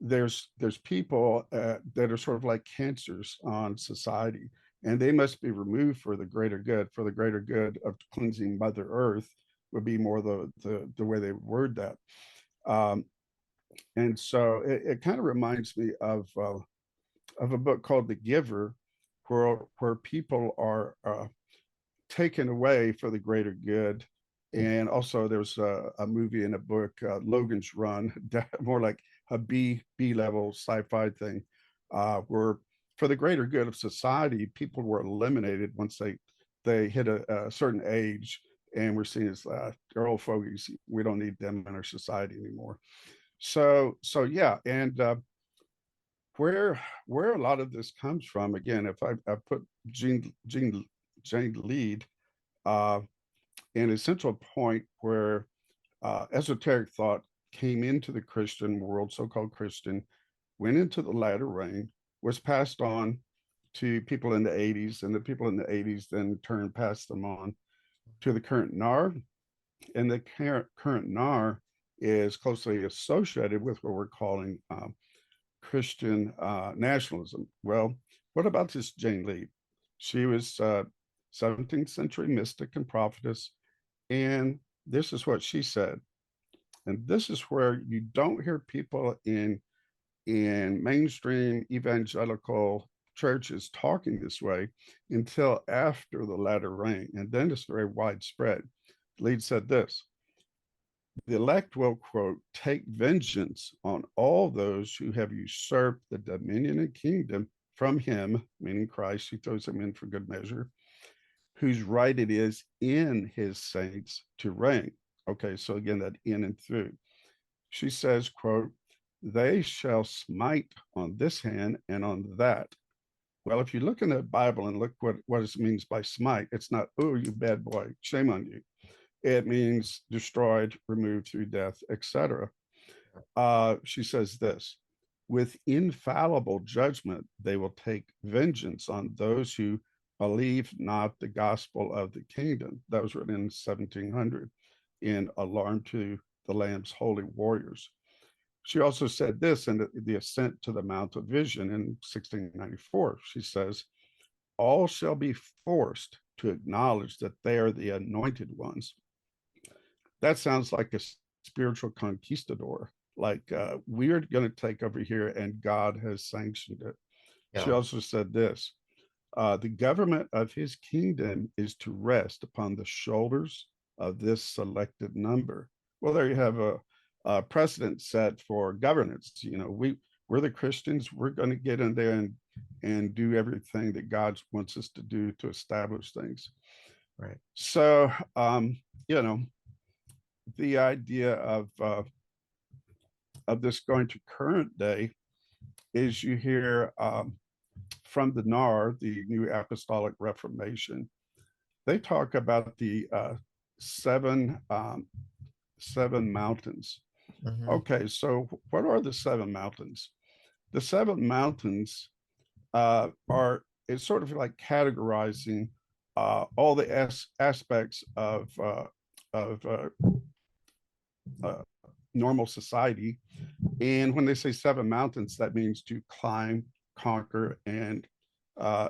there's people that are sort of like cancers on society, and they must be removed for the greater good. For the greater good of cleansing Mother Earth would be more the way they word that. And so it kind of reminds me of a book called The Giver, where people are taken away for the greater good. And also there's a movie and a book, Logan's Run, more like a B level sci-fi thing, where for the greater good of society, people were eliminated once they hit a certain age, and we're seen as they're old fogies. We don't need them in our society anymore. So yeah, and where a lot of this comes from, again, if I put Jane Lead an essential point where esoteric thought came into the Christian world, so-called Christian, went into the latter rain, was passed on to people in the 80s, and the people in the 80s then turned, passed them on to the current NAR. And the current NAR is closely associated with what we're calling Christian nationalism. Well, what about this Jane Lead? She was 17th century mystic and prophetess. And this is what she said. And this is where you don't hear people in mainstream evangelical churches talking this way until after the latter rain. And then it's very widespread. Lead said this: the elect will, quote, take vengeance on all those who have usurped the dominion and kingdom from him, meaning Christ. She throws him in for good measure, whose right it is in his saints to reign. Okay, so again, that in and through. She says, quote, they shall smite on this hand and on that. Well, if you look in the Bible and look what it means by smite, it's not, oh, you bad boy, shame on you. It means destroyed, removed through death, etc. She says this: with infallible judgment, they will take vengeance on those who believe not the gospel of the kingdom. That was written in 1700 in Alarm to the Lamb's Holy Warriors. She also said this in the Ascent to the Mount of Vision in 1694. She says, all shall be forced to acknowledge that they are the anointed ones. That sounds like a spiritual conquistador, like we're going to take over here and God has sanctioned it. Yeah. She also said this: the government of his kingdom is to rest upon the shoulders of this selected number. Well, there you have a precedent set for governance. You know, we're the Christians. We're going to get in there and do everything that God wants us to do to establish things. Right. So, you know, the idea of this going to current day is you hear from the NAR, the New Apostolic Reformation, they talk about the seven mountains. Mm-hmm. Okay, so what are the seven mountains? The seven mountains it's sort of like categorizing all the aspects of normal society. And when they say seven mountains, that means to climb, conquer, and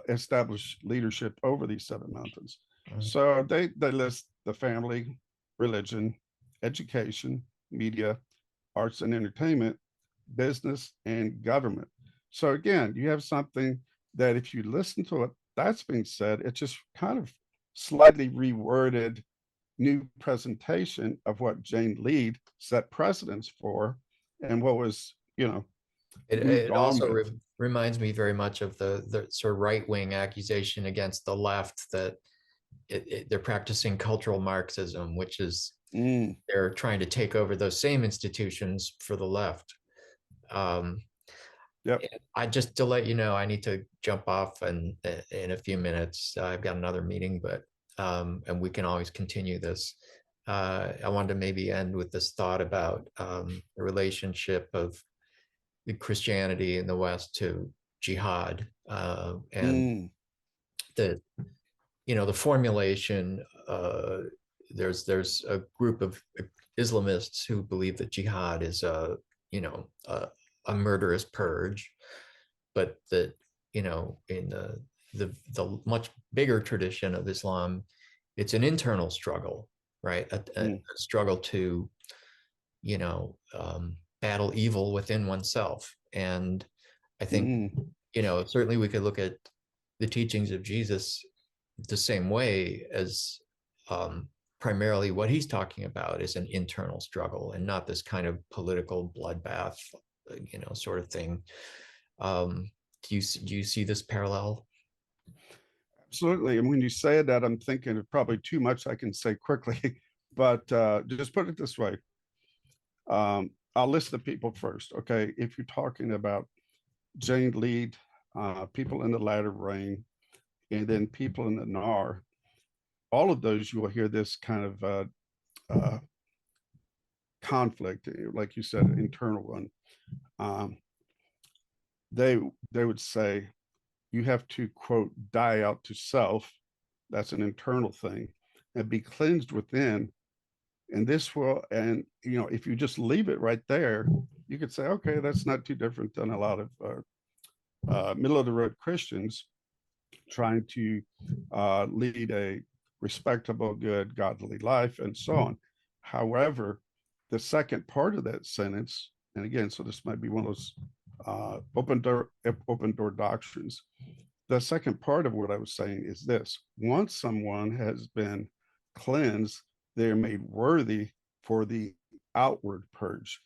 establish leadership over these seven mountains. Right. So they list the family, religion, education, media, arts and entertainment, business, and government. So again, you have something that if you listen to it, that's being said, it's just kind of slightly reworded new presentation of what Jane Lead set precedents for and what was, you know, it also reminds me very much of the sort of right-wing accusation against the left that they're practicing cultural Marxism, which is they're trying to take over those same institutions for the left. Yep. I just, to let you know, I need to jump off in a few minutes. I've got another meeting, but and we can always continue this. I wanted to maybe end with this thought about the relationship of Christianity in the West to jihad, and the formulation. There's a group of Islamists who believe that jihad is a murderous purge, but that in the much bigger tradition of Islam, it's an internal struggle, right? A struggle to battle evil within oneself. And I think certainly we could look at the teachings of Jesus the same way as primarily what he's talking about is an internal struggle and not this kind of political bloodbath sort of thing. Do you see this parallel? Absolutely. And when you say that, I'm thinking of probably too much I can say quickly, but just put it this way. I'll list the people first. Okay. If you're talking about Jane Lead, people in the latter rain, and then people in the NAR, all of those, you will hear this kind of conflict, like you said, internal one. They would say you have to, quote, die out to self. That's an internal thing, and be cleansed within. And this will, and if you just leave it right there, you could say, okay, that's not too different than a lot of middle of the road Christians trying to lead a respectable, good, godly life, and so on. However, the second part of that sentence, and again, so this might be one of those open door doctrines. The second part of what I was saying is this: once someone has been cleansed, they're made worthy for the outward purge.